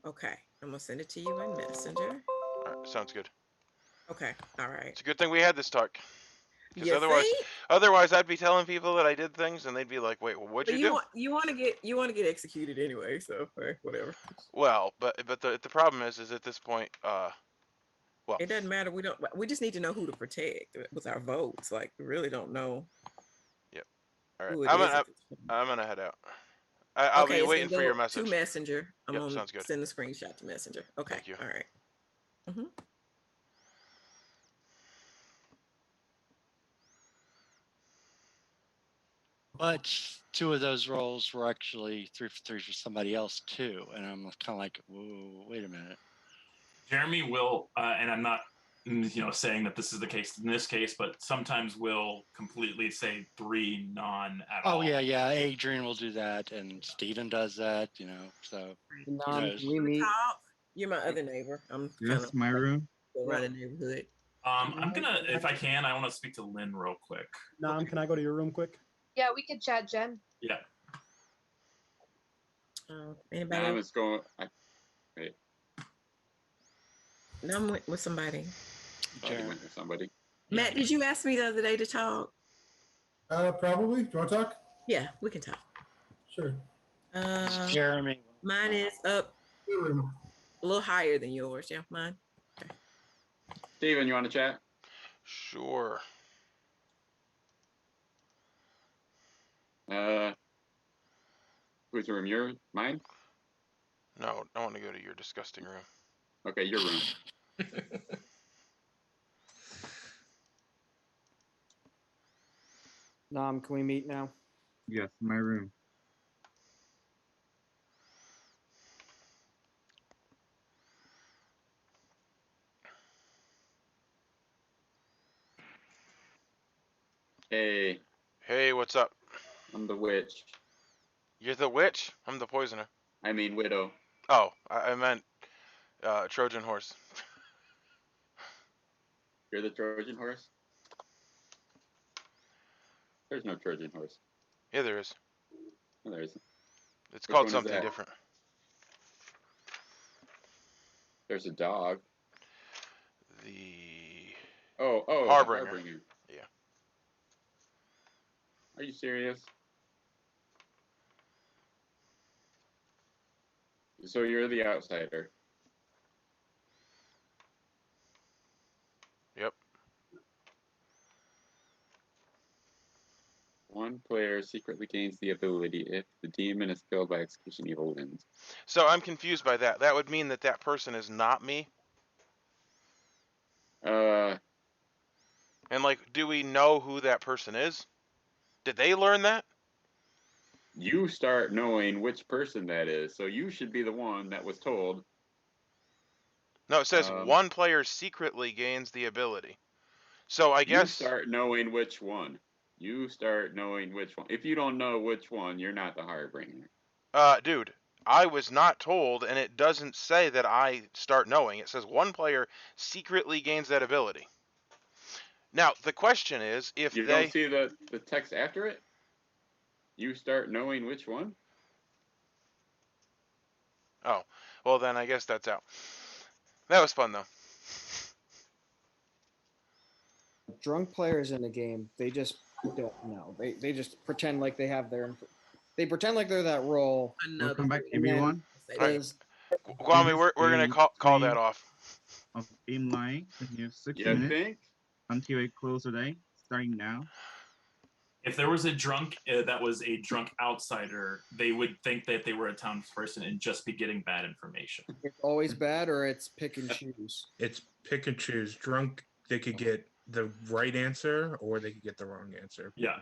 D: Okay, I'm going to send it to you in Messenger.
A: All right, sounds good.
D: Okay, all right.
A: It's a good thing we had this talk. Because otherwise I'd be telling people that I did things and they'd be like, wait, well, what'd you do?
D: You want to get executed anyway, so whatever.
A: Well, but the problem is at this point, well,
D: it doesn't matter. We just need to know who to protect with our votes. We really don't know.
A: Yep. All right. I'm gonna head out. I'll be
D: it's
A: waiting
D: gonna
A: for your
D: go
A: message.
D: To Messenger. I'm
A: Yep,
D: gonna
A: sounds good.
D: send the screenshot to Messenger. Okay.
A: Thank you.
D: All right. Mm-hmm.
G: But 2 of those rolls were actually 3 for 3 for somebody else too, and I'm kind of like, whoa, wait a minute.
E: Jeremy will, and I'm not, saying that this is the case in this case, but sometimes will completely say 3 none at all.
G: Oh yeah, Adrian will do that, and Steven does that, so.
F: Can we meet?
D: You're my other neighbor. I'm
B: Yes, my room.
D: around the neighborhood.
E: I'm gonna, if I can, I want to speak to Lynn real quick.
J: Nam, can I go to your room quick?
K: Yeah, we could chat, Jen.
E: Yeah.
D: Anybody?
H: I was going. Wait.
D: No, I'm with somebody.
H: Thought he went with somebody.
D: Matt, did you ask me the other day to talk?
I: Probably. Do you want to talk?
D: Yeah, we can talk.
I: Sure.
G: Jeremy.
D: Mine is up a little higher than yours. Yeah, mine. Okay.
H: Steven, you want to chat?
A: Sure.
H: Whose room? Mine?
A: No, I want to go to your disgusting room.
H: Okay, your room.
F: Nam, can we meet now?
B: Yes, my room.
H: Hey.
A: Hey, what's up?
H: I'm the witch.
A: You're the witch? I'm the poisoner.
H: I mean widow.
A: Oh, I meant Trojan horse.
H: You're the Trojan horse? There's no Trojan horse.
A: Yeah, there is.
H: No, there isn't.
A: It's
H: Which
A: called
H: one is
A: something
H: that?
A: different.
H: There's a dog.
A: The
H: Harbinger.
A: Harbinger. Yeah.
H: Are you serious? So you're the outsider.
A: Yep.
H: One player secretly gains the ability if the demon is killed by execution, evil wins.
A: So I'm confused by that. That would mean that that person is not me? And like, do we know who that person is? Did they learn that?
H: You start knowing which person that is, so you should be the one that was told.
A: No, it says one player secretly gains the ability. So I guess...
H: You start knowing which one. You start knowing which one. If you don't know which one, you're not the Harbinger.
A: Dude, I was not told, and it doesn't say that I start knowing. It says one player secretly gains that ability. Now, the question is, if
H: you don't see the text after it, you start knowing which one?
A: Oh, well then I guess that's out. That was fun, though.
F: Drunk players in a game, they just don't know. They just pretend like they have their... They pretend like they're that role.
B: Welcome back, everyone.
A: Kwame, we're going to call that off.
B: Of Imp-lying in your 6
H: You
B: minutes
H: think?
B: until it closes today, starting now.
E: If there was a drunk that was a drunk outsider, they would think that they were a townsperson and just be getting bad information.
F: It's always bad, or it's pick and choose?
C: It's pick and choose. Drunk, they could get the right answer or they could get the wrong answer.
E: Yeah.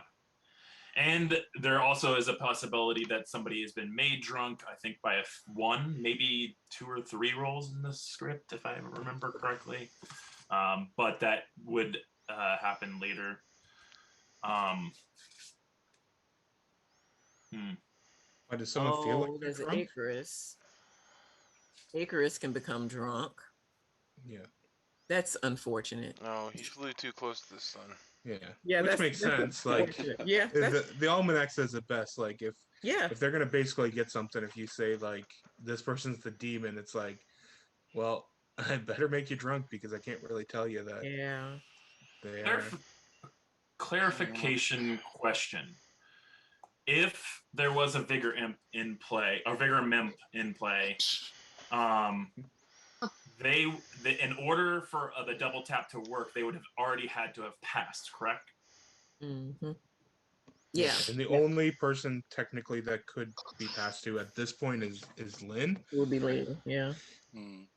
E: And there also is a possibility that somebody has been made drunk, I think by one, maybe 2 or 3 rolls in the script, if I remember correctly. But that would happen later.
C: Why does someone feel like they're
D: there's
C: drunk?
D: Icarus. Icarus can become drunk.
C: Yeah.
D: That's unfortunate.
A: No, he flew too close to the sun.
C: Yeah, which makes sense. Like,
D: yeah,
C: the almanac says it best. Like, if they're gonna basically get something, if you say like this person's the demon, it's like, well, I better make you drunk because I can't really tell you that.
D: Yeah.
C: They are.
E: Clarification question: if there was a Vigor Imp in play, or Vigor Imp in play, they in order for the double tap to work, they would have already had to have passed, correct?
F: Mm-hmm.
D: Yeah.
C: And the only person technically that could be passed to at this point is Lynn.
D: It would be Lynn, yeah.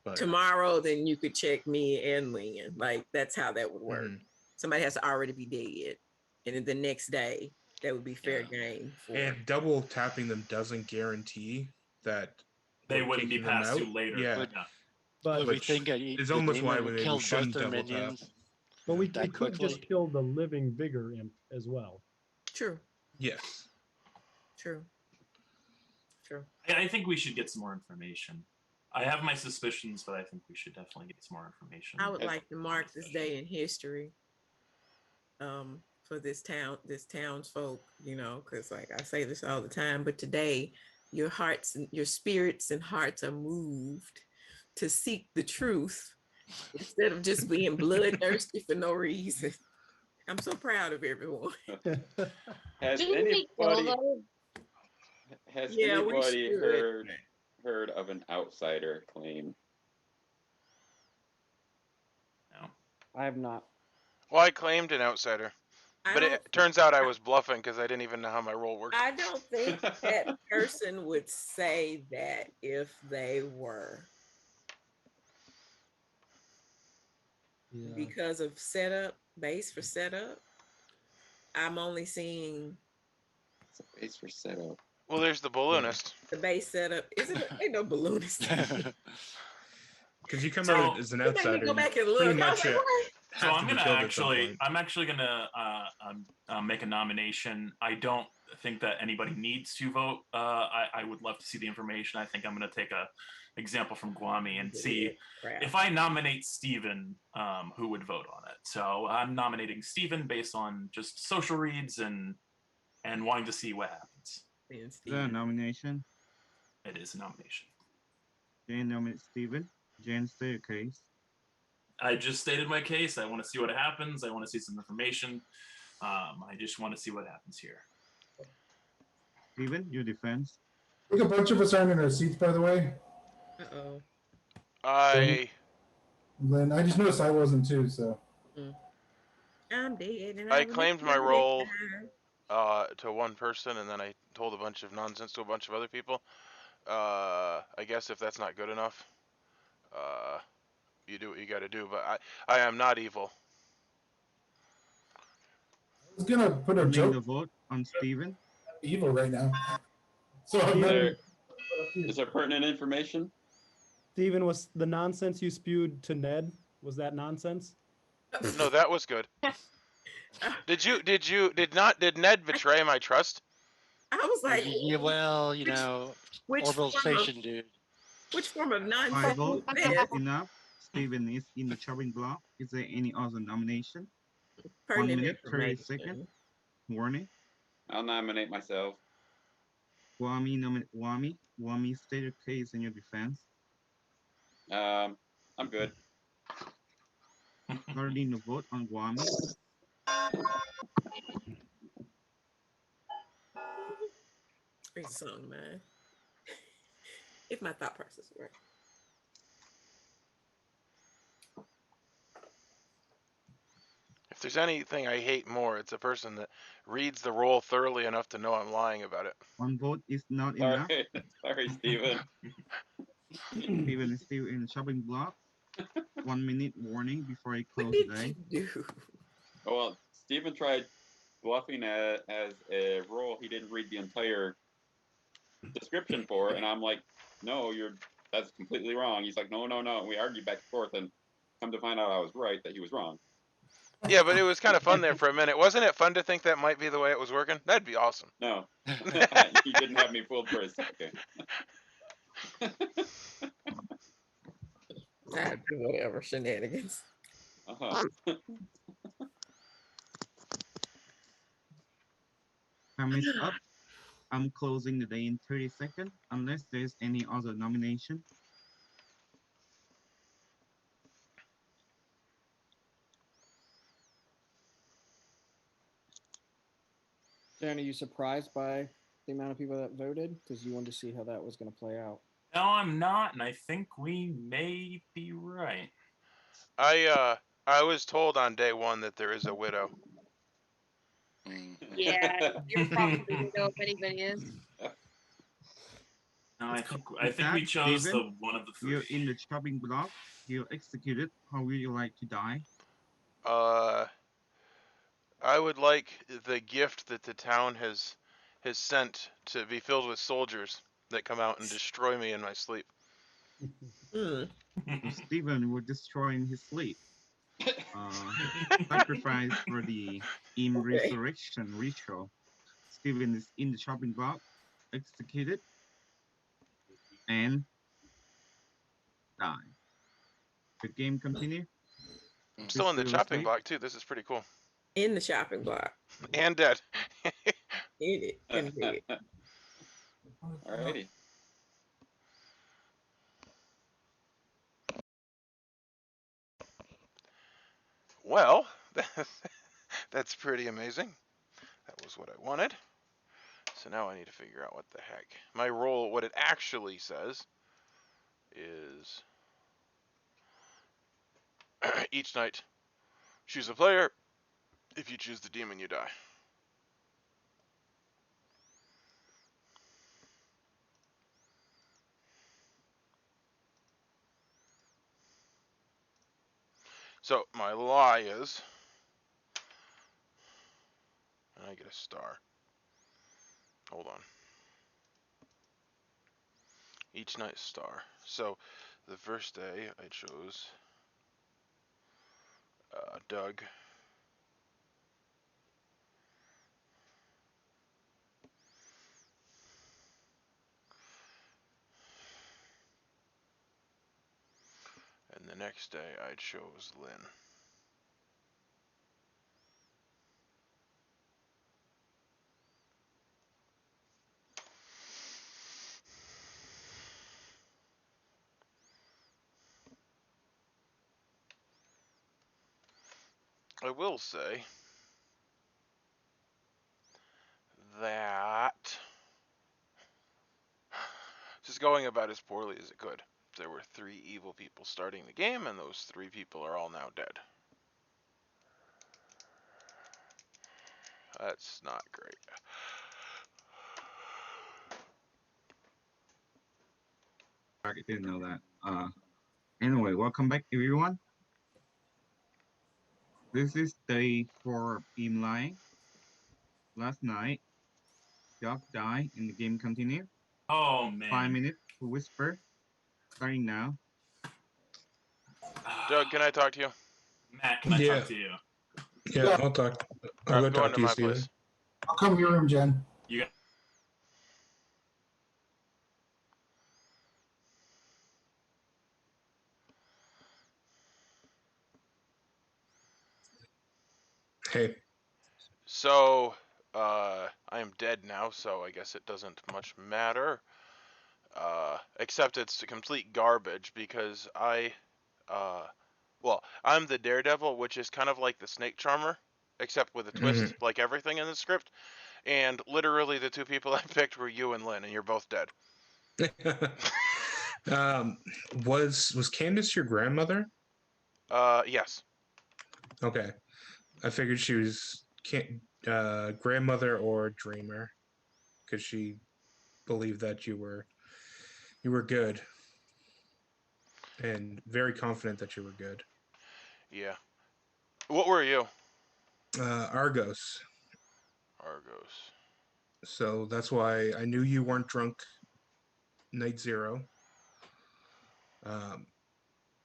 C: But
D: tomorrow, then you could check me and Lynn. Like that's how that would work. Somebody has to already be dead, and then the next day that would be fair game.
C: And double tapping them doesn't guarantee that
E: they wouldn't be passed to later.
C: Yeah,
J: but
G: we think
C: it's almost why we shouldn't double tap.
J: But we could just kill the living vigor imp as well.
D: True.
C: Yes.
D: True. True.
E: I think we should get some more information. I have my suspicions, but I think we should definitely get some more information.
D: I would like to mark this day in history for this townsfolk, you know, because like I say this all the time, but today your hearts and your spirits and hearts are moved to seek the truth instead of just being bloodthirsty for no reason. I'm so proud of everyone.
H: Has
K: Didn't we kill
H: anybody
K: those?
H: has
D: Yeah, we
H: anybody
D: should.
H: heard of an outsider claim?
E: No.
F: I have not.
A: Well, I claimed an outsider, but it turns out I was bluffing because I didn't even know how my roll worked.
D: I don't think that person would say that if they were.
J: Yeah.
D: Because of setup, base for setup. I'm only seeing
H: It's a base for setup.
A: Well, there's the balloonist.
D: the base setup. Ain't no balloonist.
C: Because you come out as an outsider,
D: go back and look.
C: pretty much
D: I was like, what?
E: So I'm actually gonna make a nomination. I don't think that anybody needs to vote. I would love to see the information. I think I'm gonna take a example from Guami and see if I nominate Steven, who would vote on it. So I'm nominating Steven based on just social reads and wanting to see what happens.
B: The nomination.
E: It is a nomination.
B: Jane nominates Steven. Jane, state your case.
E: I just stated my case. I want to see what happens. I want to see some information. I just want to see what happens here.
B: Steven, your defense.
I: I think a bunch of us aren't in our seats, by the way.
D: Uh-oh.
I: Lynn, I just noticed I wasn't too, so.
D: I'm dead. And
A: I claimed my role to one person, and then I told a bunch of nonsense to a bunch of other people. I guess if that's not good enough, you do what you got to do. But I am not evil.
I: I was gonna put a joke.
B: The vote on Steven.
I: Evil right now. So
H: is there pertinent information?
J: Steven, was the nonsense you spewed to Ned, was that nonsense?
A: No, that was good. Did Ned betray my trust?
D: I was like,
G: yeah, well, you know, orbital station, dude.
D: Which form of
B: I
D: nonsense?
B: vote is enough. Steven is in the chopping block. Is there any other nomination? 1 minute, 30 seconds. Warning.
H: I'll nominate myself.
B: Wami, state your case in your defense.
H: I'm good.
B: Starting the vote on Wami.
D: Brings a song to mind. If my thought process works.
A: If there's anything I hate more, it's a person that reads the roll thoroughly enough to know I'm lying about it.
B: One vote is not enough.
H: Sorry, Steven.
B: Steven is still in the chopping block. 1 minute warning before I close
D: What
B: today.
D: did you do?
H: Oh, well, Steven tried bluffing as a role he didn't read the entire description for, and I'm like, no, that's completely wrong. He's like, no. We argued back and forth, and come to find out I was right, that he was wrong.
A: Yeah, but it was kind of fun there for a minute. Wasn't it fun to think that might be the way it was working? That'd be awesome.
H: No, he didn't have me fooled for a second.
D: Whatever, shenanigans.
B: Time is up. I'm closing the day in 30 seconds, unless there's any other nomination.
F: Darren, are you surprised by the amount of people that voted? Because you wanted to see how that was going to play out.
E: No, I'm not, and I think we may be right.
A: I was told on day one that there is a widow.
K: Yeah, you're probably the widow if anybody is.
E: No, I think
B: That,
E: we chose
B: Steven,
E: the one of the three.
B: you're in the chopping block. You executed. How would you like to die?
A: I would like the gift that the town has sent to be filled with soldiers that come out and destroy me in my sleep.
B: Stephen will destroy in his sleep. Sacrifice for the resurrection ritual. Stephen is in the chopping block, executed, and die. The game continue.
A: I'm still in the chopping block too. This is pretty cool.
D: In the shopping block.
A: And dead.
D: In it. And dead.
H: Alrighty.
A: Well, that's pretty amazing. That was what I wanted. So now I need to figure out what the heck. My role, what it actually says, is each night, choose a player. If you choose the demon, you die. So my lie is, and I get a star. Hold on. Each night star. So the first day I chose Doug. And the next day I chose Lynn. I will say that this is going about as poorly as it could. There were 3 evil people starting the game, and those 3 people are all now dead. That's not great.
B: I didn't know that. Anyway, welcome back, everyone. This is day 4 of Imp-lying. Last night, Doug died and the game continued.
E: Oh, man.
B: 5 minutes to whisper. Starting now.
A: Doug, can I talk to you?
E: Matt, can I talk to you?
C: Yeah, I'll talk. I'll go talk to you, Steven.
I: I'll come to your room, Jen.
E: You got.
C: Hey.
A: So, I am dead now, so I guess it doesn't much matter. Except it's complete garbage because well, I'm the Daredevil, which is kind of like the Snake Charmer, except with a twist, like everything in the script. And literally the 2 people I picked were you and Lynn, and you're both dead.
C: Was Candace your grandmother?
A: Yes.
C: Okay. I figured she was grandmother or dreamer, because she believed that you were good, and very confident that you were good.
A: Yeah. What were you?
C: Argos.
A: Argos.
C: So that's why I knew you weren't drunk night 0.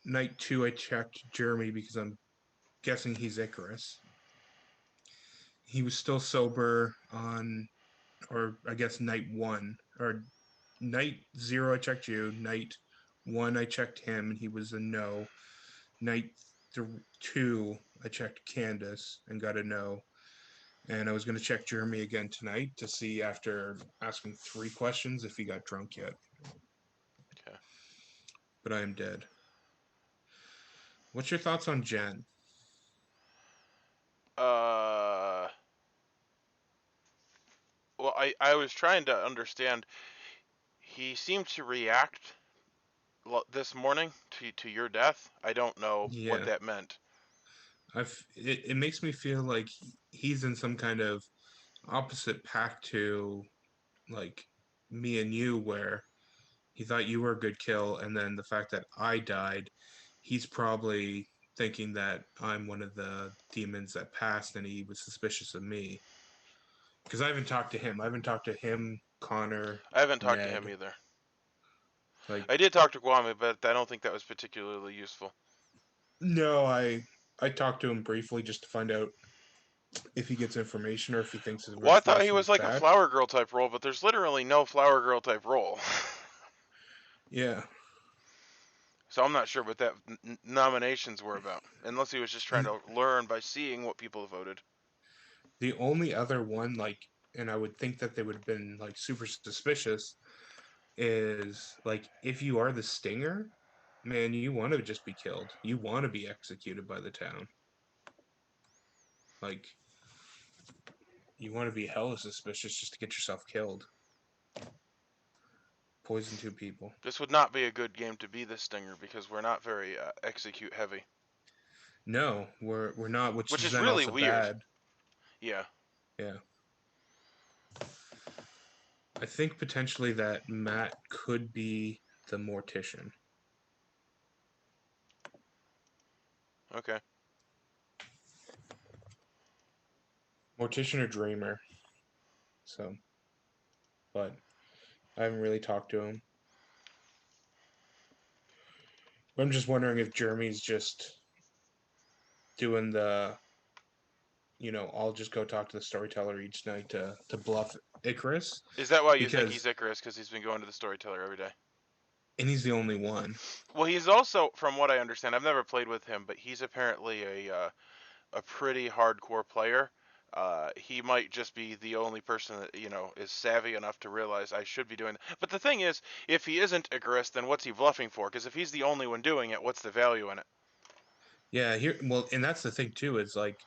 C: Night 2, I checked Jeremy because I'm guessing he's Icarus. He was still sober on, or I guess night 1, or night 0 I checked you. Night 1 I checked him and he was a no. Night 2 I checked Candace and got a no. And I was going to check Jeremy again tonight to see, after asking 3 questions, if he got drunk yet.
A: Okay.
C: But I am dead. What's your thoughts on Jen?
A: Well, I was trying to understand. He seemed to react this morning to your death. I don't know what that meant.
C: It makes me feel like he's in some kind of opposite pack to like me and you, where he thought you were a good kill, and then the fact that I died, he's probably thinking that I'm one of the demons that passed, and he was suspicious of me. Because I haven't talked to him. I haven't talked to him, Connor.
A: I haven't talked
C: Ned.
A: to him either.
C: Like,
A: I did talk to Kwame, but I don't think that was particularly useful.
C: no, I talked to him briefly just to find out if he gets information or if he thinks his
A: Well, I thought he
C: information
A: was
C: is
A: like
C: bad.
A: a flower girl type role, but there's literally no flower girl type role.
C: Yeah.
A: So I'm not sure what that nominations were about, unless he was just trying to learn by seeing what people voted.
C: The only other one, like, and I would think that they would have been like super suspicious, is like if you are the stinger, man, you want to just be killed. You want to be executed by the town. Like, you want to be hella suspicious just to get yourself killed. Poison 2 people.
A: This would not be a good game to be the stinger because we're not very execute heavy.
C: No, we're not, which is then
A: really
C: also
A: weird.
C: bad.
A: Yeah.
C: Yeah. I think potentially that Matt could be the mortician.
A: Okay.
C: Mortician or dreamer. So, but I haven't really talked to him. I'm just wondering if Jeremy's just doing the, I'll just go talk to the storyteller each night to bluff Icarus.
A: Is that why you think he's Icarus? Because he's been going to the storyteller every day?
C: And he's the only one.
A: Well, he's also, from what I understand, I've never played with him, but he's apparently a pretty hardcore player. He might just be the only person that, is savvy enough to realize I should be doing that. But the thing is, if he isn't Icarus, then what's he bluffing for? Because if he's the only one doing it, what's the value in it?
C: Yeah, and that's the thing too, is like,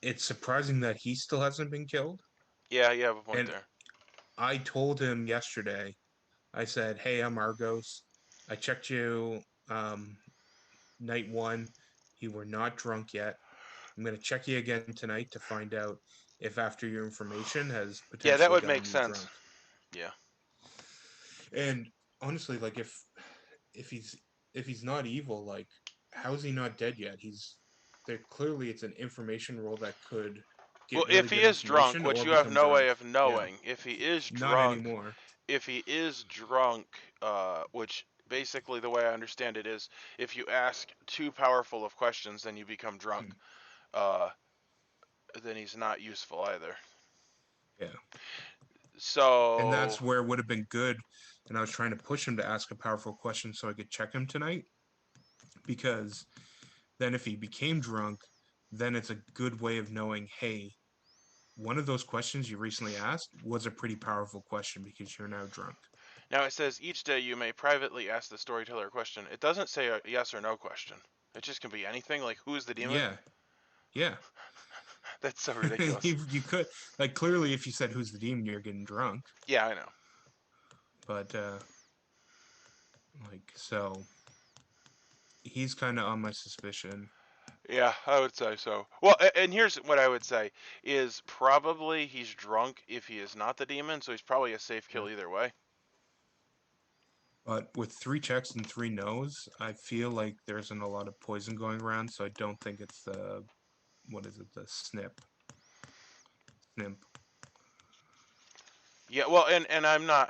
C: it's surprising that he still hasn't been killed.
A: Yeah, you have a point there.
C: I told him yesterday, I said, hey, I'm Argos. I checked you night 1. You were not drunk yet. I'm going to check you again tonight to find out if after your information has potentially
A: that would
C: gotten
A: make
C: you
A: sense.
C: drunk.
A: Yeah.
C: And honestly, like if he's not evil, like how is he not dead yet? Clearly it's an information role that could get
A: Well,
C: really
A: if he is drunk, which you have no way of knowing, if he is drunk,
C: not anymore.
A: If he is drunk, which basically the way I understand it is, if you ask too powerful of questions, then you become drunk. Then he's not useful either.
C: Yeah.
A: So.
C: And that's where it would have been good. And I was trying to push him to ask a powerful question so I could check him tonight. Because then if he became drunk, then it's a good way of knowing, hey, one of those questions you recently asked was a pretty powerful question because you're now drunk.
A: Now it says each day you may privately ask the storyteller a question. It doesn't say a yes or no question. It just can be anything, like who's the demon?
C: Yeah.
A: That's so ridiculous.
C: You could, like, clearly if you said who's the demon, you're getting drunk.
A: Yeah, I know.
C: But, so he's kind of on my suspicion.
A: Yeah, I would say so. Well, and here's what I would say is probably he's drunk if he is not the demon, so he's probably a safe kill either way.
C: But with 3 checks and 3 no's, I feel like there isn't a lot of poison going around, so I don't think it's the, the snip.
A: Yeah, well, and I'm not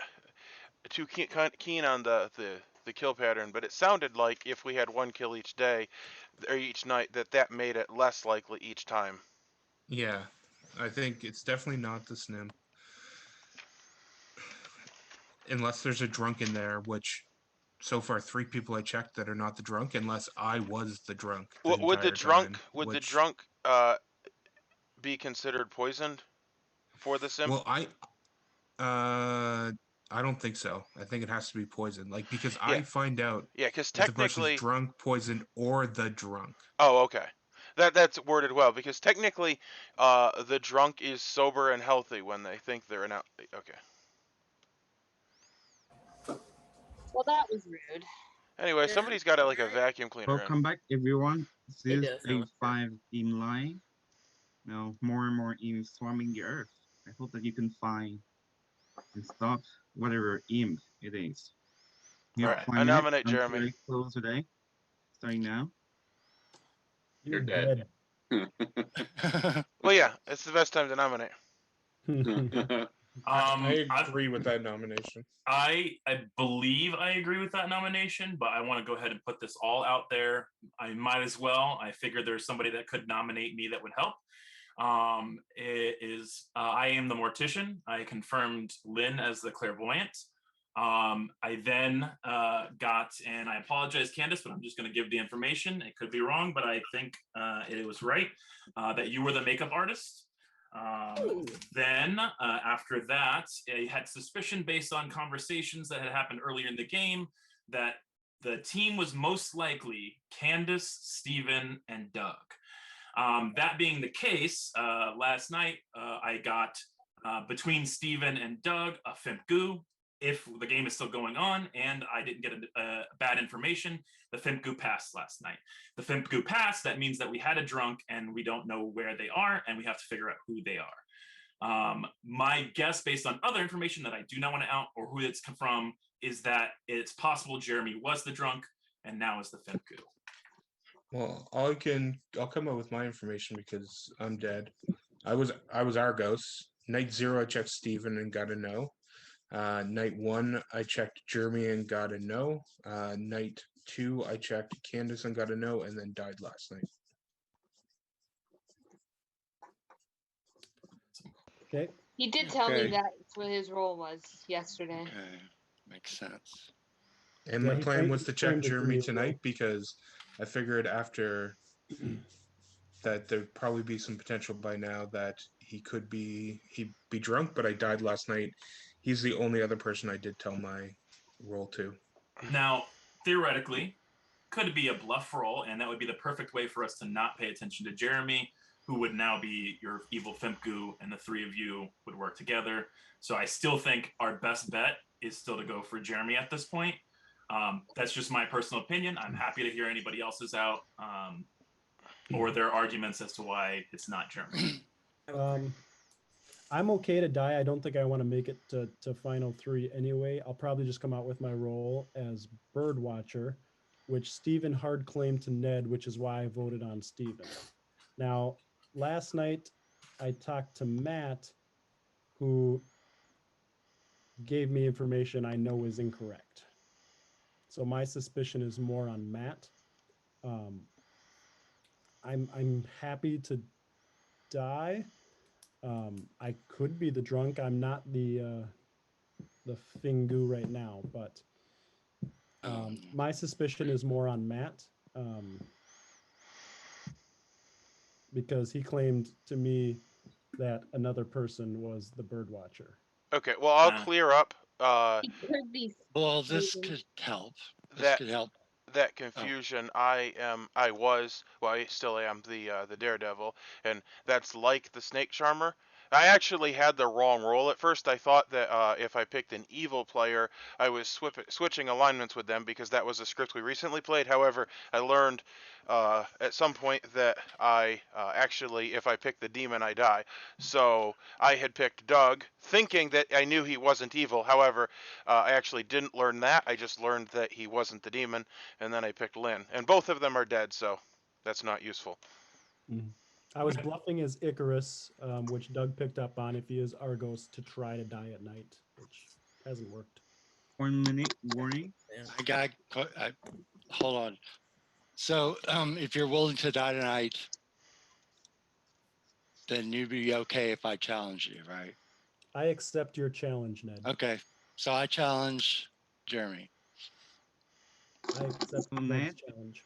A: too keen on the kill pattern, but it sounded like if we had 1 kill each day, or each night, that made it less likely each time.
C: Yeah, I think it's definitely not the snip. Unless there's a drunk in there, which so far 3 people I checked that are not the drunk, unless I was the drunk.
A: Would the drunk be considered poisoned for the sim?
C: Well, I don't think so. I think it has to be poisoned, like, because I find out.
A: Yeah, because
C: technically
A: the person's
C: drunk, poisoned, or the drunk.
A: Oh, okay. That's worded well, because technically, the drunk is sober and healthy when they think they're not. Okay.
K: Well, that was rude.
A: Anyway, somebody's got a vacuum cleaner.
B: Welcome back, everyone. This is day 5 Imp-lying. more and more imps swarming the earth. I hope that you can find and stop whatever imp it is.
A: All right, I nominate Jeremy.
B: Very close today. Starting now.
H: You're dead.
A: Well, yeah, it's the best time to nominate.
C: I agree with that nomination.
E: I believe I agree with that nomination, but I want to go ahead and put this all out there. I might as well. I figured there's somebody that could nominate me that would help. It is I am the mortician. I confirmed Lynn as the clairvoyant. I then got, and I apologize, Candace, but I'm just going to give the information. It could be wrong, but I think it was right, that you were the makeup artist. Then after that, I had suspicion based on conversations that had happened earlier in the game that the team was most likely Candace, Steven, and Doug. That being the case, last night I got between Steven and Doug a Fimp Goo. If the game is still going on and I didn't get bad information, the Fimp Goo passed last night. The Fimp Goo passed, that means that we had a drunk and we don't know where they are and we have to figure out who they are. My guess, based on other information that I do not want to out or who it's from, is that it's possible Jeremy was the drunk and now is the Fimp Goo.
C: Well, I'll come up with my information because I'm dead. I was Argos. Night 0, I checked Steven and got a no. Night 1, I checked Jeremy and got a no. Night 2, I checked Candace and got a no, and then died last night.
J: Okay.
K: He did tell me that's what his role was yesterday.
G: Okay, makes sense.
C: And my plan was to check Jeremy tonight because I figured after that there'd probably be some potential by now that he'd be drunk, but I died last night. He's the only other person I did tell my role to.
E: Now, theoretically, could be a bluff roll, and that would be the perfect way for us to not pay attention to Jeremy, who would now be your evil Fimp Goo, and the three of you would work together. So I still think our best bet is still to go for Jeremy at this point. That's just my personal opinion. I'm happy to hear anybody else's out, or their arguments as to why it's not Jeremy.
J: I'm okay to die. I don't think I want to make it to final 3 anyway. I'll probably just come out with my role as Bird Watcher, which Steven hard claimed to Ned, which is why I voted on Steven. Now, last night I talked to Matt, who gave me information I know is incorrect. So my suspicion is more on Matt. I'm happy to die. I could be the drunk. I'm not the Fingu right now, but my suspicion is more on Matt, because he claimed to me that another person was the bird watcher.
A: Okay, well, I'll clear up.
G: Well, this could help. This could help.
A: That confusion. I still am the Daredevil, and that's like the Snake Charmer. I actually had the wrong role at first. I thought that if I picked an evil player, I was switching alignments with them because that was a script we recently played. However, I learned at some point that I actually, if I pick the demon, I die. So I had picked Doug, thinking that I knew he wasn't evil. However, I actually didn't learn that. I just learned that he wasn't the demon, and then I picked Lynn. And both of them are dead, so that's not useful.
J: Mm-hmm. I was bluffing as Icarus, which Doug picked up on if he is Argos, to try to die at night, which hasn't worked.
B: 1 minute warning.
G: Hold on. So if you're willing to die tonight, then you'd be okay if I challenge you, right?
J: I accept your challenge, Ned.
G: Okay. So I challenge Jeremy.
J: I accept Ned's challenge.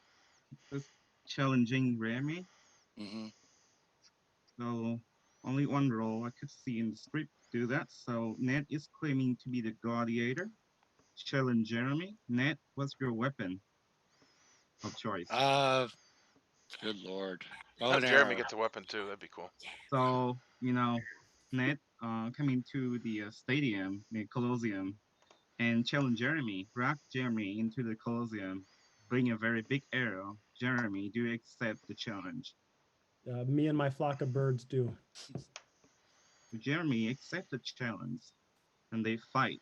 B: Challenging Jeremy.
G: Mm-hmm.
B: So only one role I could see in the script do that. So Ned is claiming to be the gladiator. Challenge Jeremy. Ned, what's your weapon of choice?
G: Good Lord.
A: Have Jeremy gets a weapon too. That'd be cool.
B: So, Ned coming to the stadium, the Colosseum, and challenge Jeremy, drag Jeremy into the Colosseum, bring a very big arrow. Jeremy, do you accept the challenge?
J: Me and my flock of birds do.
B: Jeremy accepts the challenge, and they fight.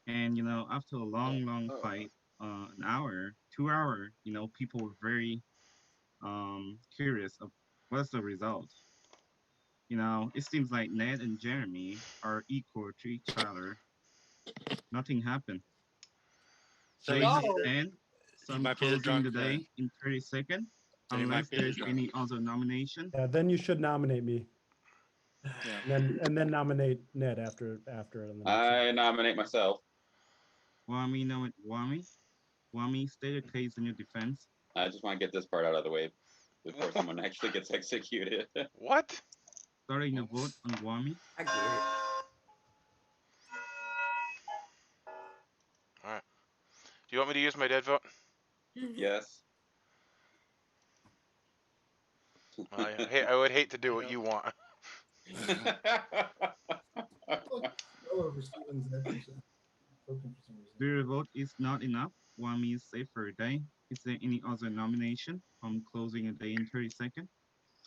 B: And after a long fight, an hour, 2 hour, people were very curious of what's the result. It seems like Ned and Jeremy are equal to each other. Nothing happened. So
G: So
B: it has
K: No.
B: end.
G: he
B: Some
G: might be the
B: closing
G: drunk
B: the day
G: then.
B: in 30 seconds,
G: Then he
B: unless
G: might be the
B: there's
G: drunk.
B: any other nomination.
J: Yeah, then you should nominate me,
G: Yeah.
J: and then nominate Ned after it on the next
H: I
J: one.
H: nominate myself.
B: Wami, state a case in your defense.
H: I just want to get this part out of the way before someone actually gets executed.
A: What?
B: Starting the vote on Wami.
D: I get it.
A: All right. Do you want me to use my dead vote?
H: Yes.
A: I would hate to do what you want.
B: Your vote is not enough. Wami is safe for a day. Is there any other nomination from closing a day in 30 seconds?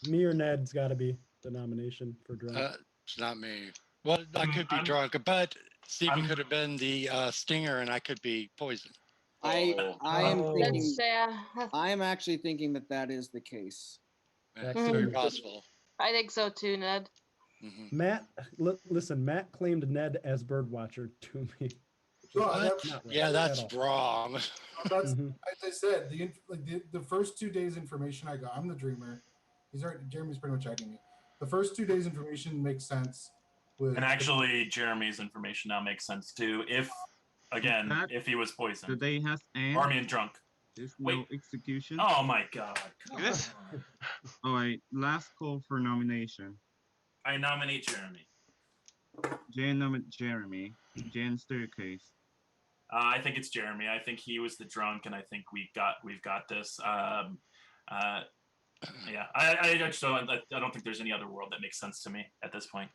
J: Me or Ned's got to be the nomination for drunk.
G: It's not me. Well, I could be drunk, but Stephen could have been the stinger, and I could be poisoned.
F: I am thinking.
K: That's
F: I am actually thinking that is the case.
G: That's very possible.
K: I think so too, Ned.
G: Mm-hmm.
J: Matt, listen. Matt claimed Ned as birdwatcher to me.
G: What?
J: Right
G: Yeah, that's wrong.
I: That's, as I said, the first 2 days information I got. I'm the dreamer. Jeremy's pretty much egging me. The first 2 days information makes sense.
E: And actually, Jeremy's information now makes sense too. If he was poisoned.
B: The day has ended.
E: Army and drunk.
B: There's no execution.
E: Oh my god.
B: All right, last call for nomination.
E: I nominate Jeremy.
B: Jan nominate Jeremy. Jan staircase.
E: I think it's Jeremy. I think he was the drunk, and I think we've got this. Yeah, I don't think there's any other world that makes sense to me at this point.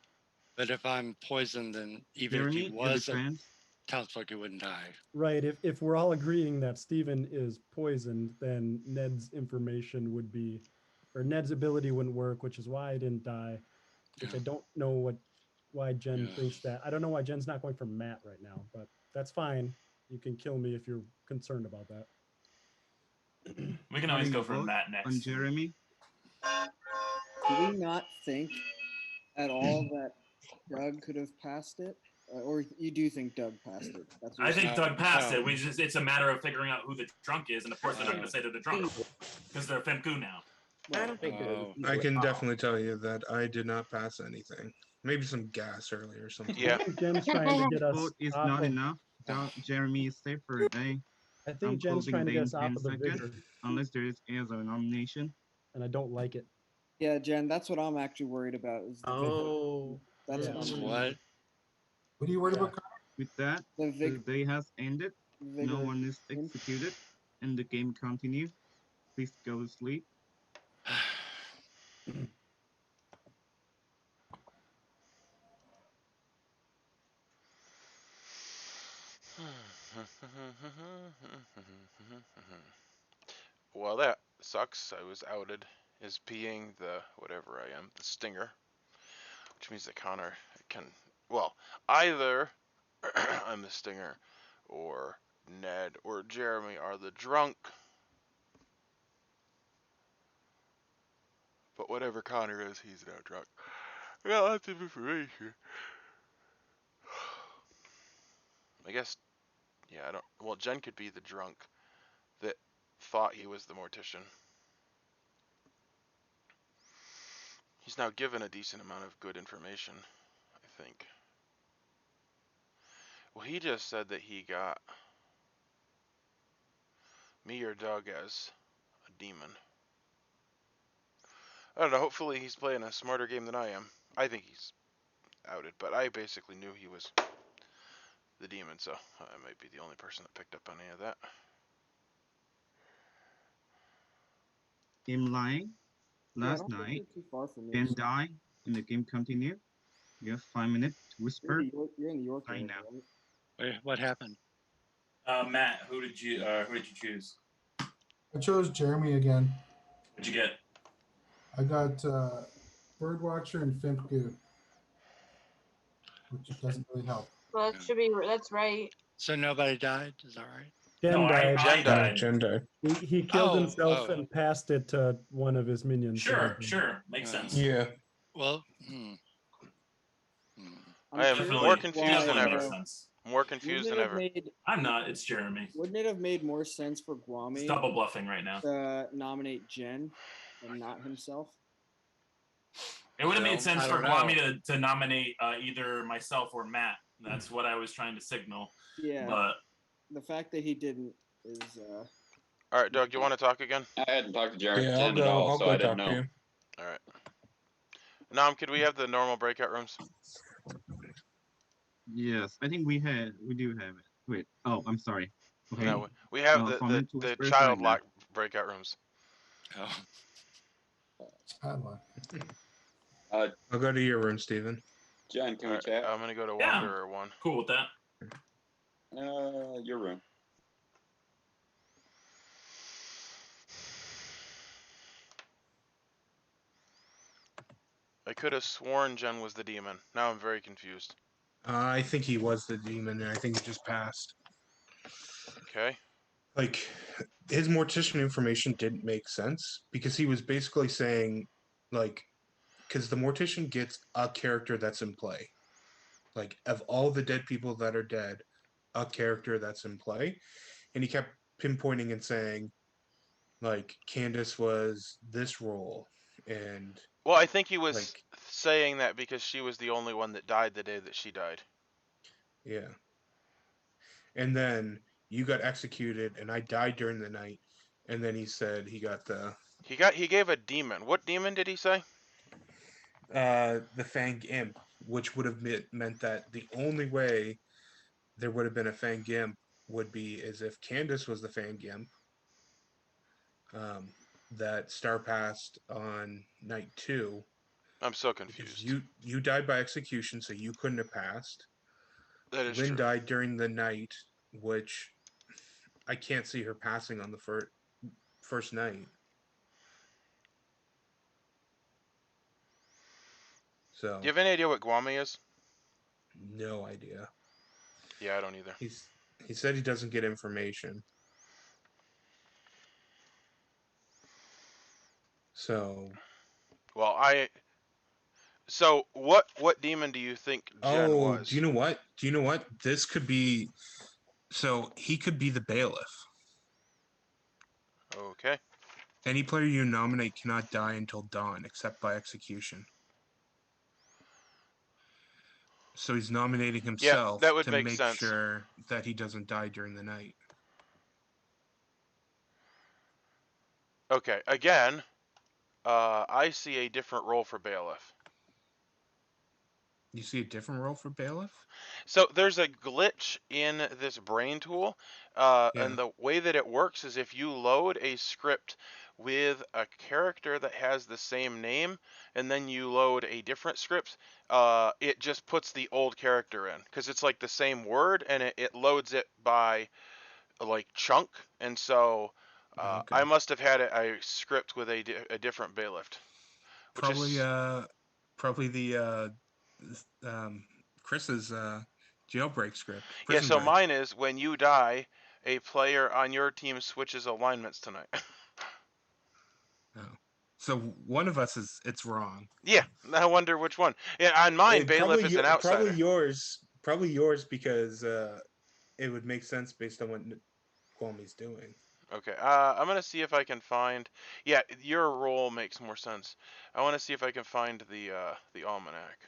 G: But if I'm poisoned, then even
B: Jeremy,
G: if he was a townsfolk, he wouldn't die.
J: Right. If we're all agreeing that Stephen is poisoned, then Ned's information would be, or Ned's ability wouldn't work, which is why I didn't die. Which I don't know why Jen thinks that. I don't know why Jen's not going for Matt right now, but that's fine. You can kill me if you're concerned about that.
E: We can always go for Matt next.
B: On Jeremy.
F: Do we not think at all that Doug could have passed it? Or you do think Doug passed it?
E: I think Doug passed it. It's a matter of figuring out who the drunk is, and of course they're not going to say they're the drunk because they're Femku now.
D: I don't think
C: I can definitely tell you that I did not pass anything. Maybe some gas earlier or something.
B: Yeah.
J: Jen's trying to get us.
B: Vote is not enough. Jeremy is safe for a day.
J: I think Jen's trying to get us off of the vigor.
B: Unless there is a nomination.
J: And I don't like it.
F: Yeah, Jen, that's what I'm actually worried about. Is the
G: that's what?
I: What are you worried about?
B: With that, the day has ended. No one is executed, and the game continues. Please go to sleep.
A: Well, that sucks. I was outed as being the whatever I am, the stinger, which means the counter can, well, either I'm the stinger or Ned or Jeremy are the drunk. But whatever Connor is, he's now drunk. I got lots of information. I guess, yeah, well, Jen could be the drunk that thought he was the mortician. He's now given a decent amount of good information, I think. Well, he just said that he got me or Doug as a demon. I don't know, hopefully he's playing a smarter game than I am. I think he's outed, but I basically knew he was the demon, so I might be the only person that picked up on any of that.
B: Imp-lying. Last night, then die, and the game continue. You have 5 minutes to whisper.
F: You're in the York
B: right now.
G: Wait, what happened?
E: Matt, who did you choose?
I: I chose Jeremy again.
E: What'd you get?
I: I got Birdwatcher and Fimp Goo, which doesn't really help.
K: Well, that should be. That's right.
G: So nobody died? Is that right?
J: Jen
E: No,
J: died.
E: I died.
C: Jen died.
J: He killed himself
G: oh.
J: and passed it to one of his minions.
E: Sure, sure. Makes sense.
C: Yeah.
G: Well,
A: I am
E: Definitely-
A: more confused than
E: definitely makes
A: ever.
E: sense.
A: More confused than ever.
E: I'm not. It's Jeremy.
F: Wouldn't it have made more sense for Guami
E: He's double bluffing right now.
F: to nominate Jen and not himself?
E: It would have
G: Well,
E: made sense
G: I
E: for
G: don't
E: Guami to nominate either myself or Matt. That's what I was trying to signal.
F: Yeah.
E: But
F: The fact that he didn't is.
A: All right, Doug, you want to talk again?
H: I hadn't talked to Jen
C: Yeah, I'll
H: at
C: go.
H: all,
C: I'll
H: so
C: go
H: I didn't
C: talk to
H: know.
C: you.
A: All right. Nam, could we have the normal breakout rooms?
B: Yes, I think we do have it. Wait. Oh, I'm sorry. Okay.
A: No, we have
B: from
A: the
B: into Whisper
A: child
B: Sigma.
A: lock breakout rooms.
I: Padlock.
C: I'll go to your room, Steven.
H: Jen, can
A: All
H: we
A: right,
H: chat?
A: I'm gonna go to
E: Yeah.
A: Wanderer 1.
E: cool with that.
H: Your room.
A: I could have sworn Jen was the demon. Now I'm very confused.
C: I think he was the demon, and I think he just passed.
A: Okay.
C: Like, his mortician information didn't make sense because he was basically saying, like, because the mortician gets a character that's in play. Like, of all the dead people that are dead, a character that's in play. And he kept pinpointing and saying, like, Candace was this role. And,
A: Well, I think he was
C: like,
A: saying that because she was the only one that died the day that she died.
C: yeah. And then you got executed, and I died during the night. And then he said he got the
A: He gave a demon. What demon did he say?
C: the Fang Imp, which would have meant that the only way there would have been a Fang Imp would be as if Candace was the Fang Imp. That Star passed on night 2.
A: I'm so
C: Because
A: confused.
C: you died by execution, so you couldn't have passed.
A: That is
C: Lynn
A: true.
C: died during the night, which I can't see her passing on the first night. So
A: Do you have any idea what Guami is?
C: no idea.
A: Yeah, I don't either.
C: He said he doesn't get information. So
A: Well, So what demon do you think Jen was?
C: do you know what? This could be. So he could be the bailiff.
A: Okay.
C: Any player you nominate cannot die until dawn, except by execution. So he's nominating himself
A: that would
C: to
A: make
C: make
A: sense.
C: sure that he doesn't die during the night.
A: Okay. Again, I see a different role for bailiff.
C: You see a different role for bailiff?
A: So there's a glitch in this brain tool, and the way that it works is if you load a script with a character that has the same name, and then you load a different script, it just puts the old character in, because it's like the same word, and it loads it by like chunk, and so I must have had a script with a different bailiff.
C: Probably the Chris's jailbreak script.
A: Yeah, so
C: Break.
A: mine is when you die, a player on your team switches alignments tonight.
C: Oh. So one of us it's wrong.
A: Yeah, I wonder which one. Yeah, on mine, bailiff is an outsider.
C: Probably yours because it would make sense based on what Kwami's doing.
A: Okay, I'm gonna see if I can find. Yeah, your role makes more sense. I want to see if I can find the almanac.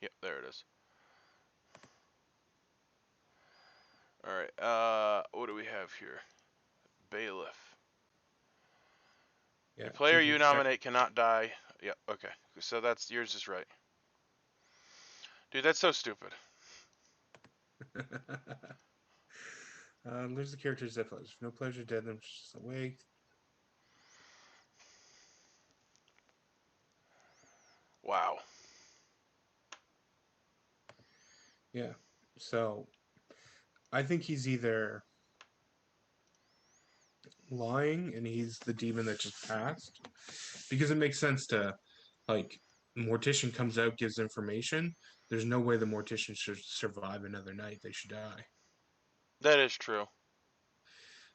A: Yep, there it is. All right. What do we have here? Bailiff.
C: Yeah,
A: A player you nominate cannot die. Yep. Okay. So that's yours is right. Dude, that's so stupid.
C: There's the characters that if no players are dead, then just awake.
A: Wow.
C: Yeah. So I think he's either lying and he's the demon that just passed, because it makes sense to, like, Mortician comes out, gives information. There's no way the Mortician should survive another night. They should die.
A: That is true.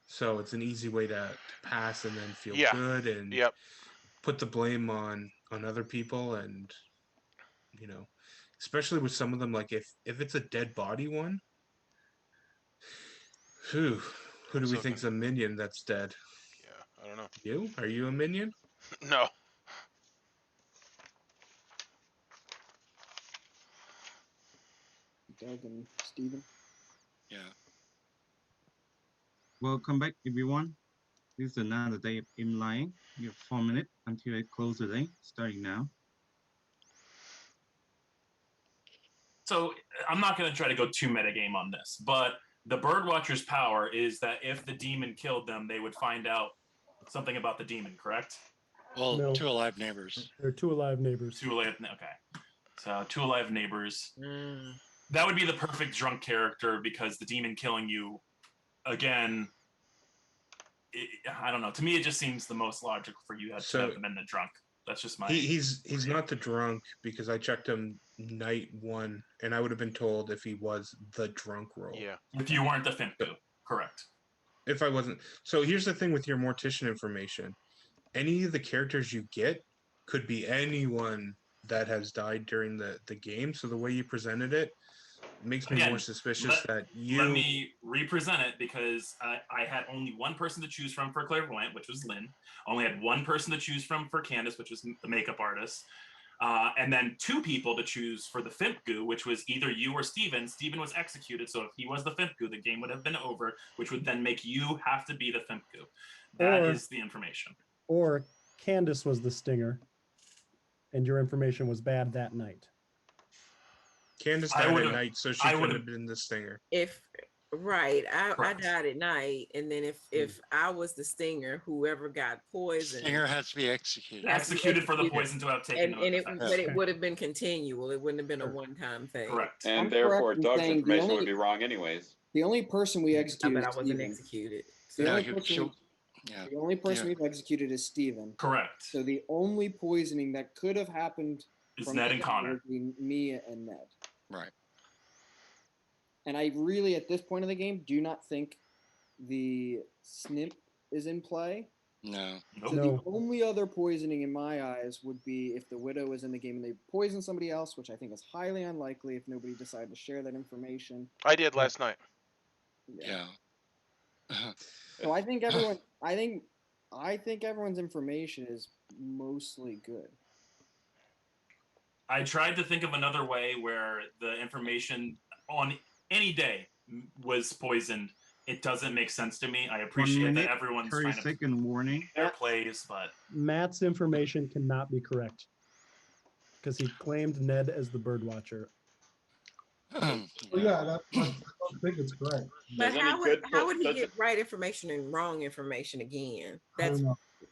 C: So it's an easy way to pass and then feel
A: Yeah.
C: good and
A: Yep.
C: put the blame on other people. And, you know, especially with some of them, like if it's a dead body one, who do we think's a minion that's dead?
A: Yeah, I don't know.
C: You? Are you a minion?
A: No.
F: Doug and Steven.
G: Yeah.
B: Welcome back, everyone. This is another day of Imp-lying. You have 4 minutes until I close the day, starting now.
E: So I'm not going to try to go too metagame on this, but the Birdwatcher's power is that if the demon killed them, they would find out something about the demon, correct?
G: Well,
J: No.
G: 2 alive neighbors.
J: They're 2 alive neighbors.
E: 2 alive, okay. So 2 alive neighbors.
D: Mm.
E: That would be the perfect drunk character because the demon killing you, again, I don't know. To me, it just seems the most logical for you to have them in the drunk. That's just my.
C: He's not the drunk, because I checked him night 1, and I would have been told if he was the drunk role.
A: Yeah.
E: If you weren't the Fimpu, correct.
C: If I wasn't. So here's the thing with your Mortician information. Any of the characters you get could be anyone that has died during the game. So the way you presented it makes me more suspicious that you...
E: Let me represent it, because I had only one person to choose from for Clairvoyant, which was Lynn. Only had one person to choose from for Candace, which was the makeup artist. And then 2 people to choose for the Fimpgoo, which was either you or Steven. Steven was executed, so if he was the Fimpgoo, the game would have been over, which would then make you have to be the Fimpgoo. That is the information.
J: Or Candace was the stinger, and your information was bad that night.
C: Candace died at night, so she could have been the stinger.
D: I died at night, and then if I was the stinger, whoever got poisoned,
G: Stinger has to be executed.
E: Executed for the poison to have taken.
D: But it would have been continual. It wouldn't have been a one-time thing.
E: Correct.
H: And therefore, Doug's information would be wrong anyways.
F: The only person we executed.
D: But I wasn't executed.
F: The only person we've executed is Steven.
E: Correct.
F: So the only poisoning that could have happened
E: is Ned and Connor.
F: Would be me and Ned.
G: Right.
F: And I really, at this point of the game, do not think the snip is in play.
G: No.
F: So the only other poisoning in my eyes would be if the Widow was in the game and they poisoned somebody else, which I think is highly unlikely if nobody decided to share that information.
A: I did last night.
G: Yeah.
F: So I think everyone, I think everyone's information is mostly good.
E: I tried to think of another way where the information on any day was poisoned. It doesn't make sense to me. I appreciate that everyone's trying to
B: 30-second warning.
E: Their plays, but
J: Matt's information cannot be correct because he claimed Ned as the Birdwatcher.
I: Well, yeah, I think it's correct.
D: But how would he get right information and wrong information again? That's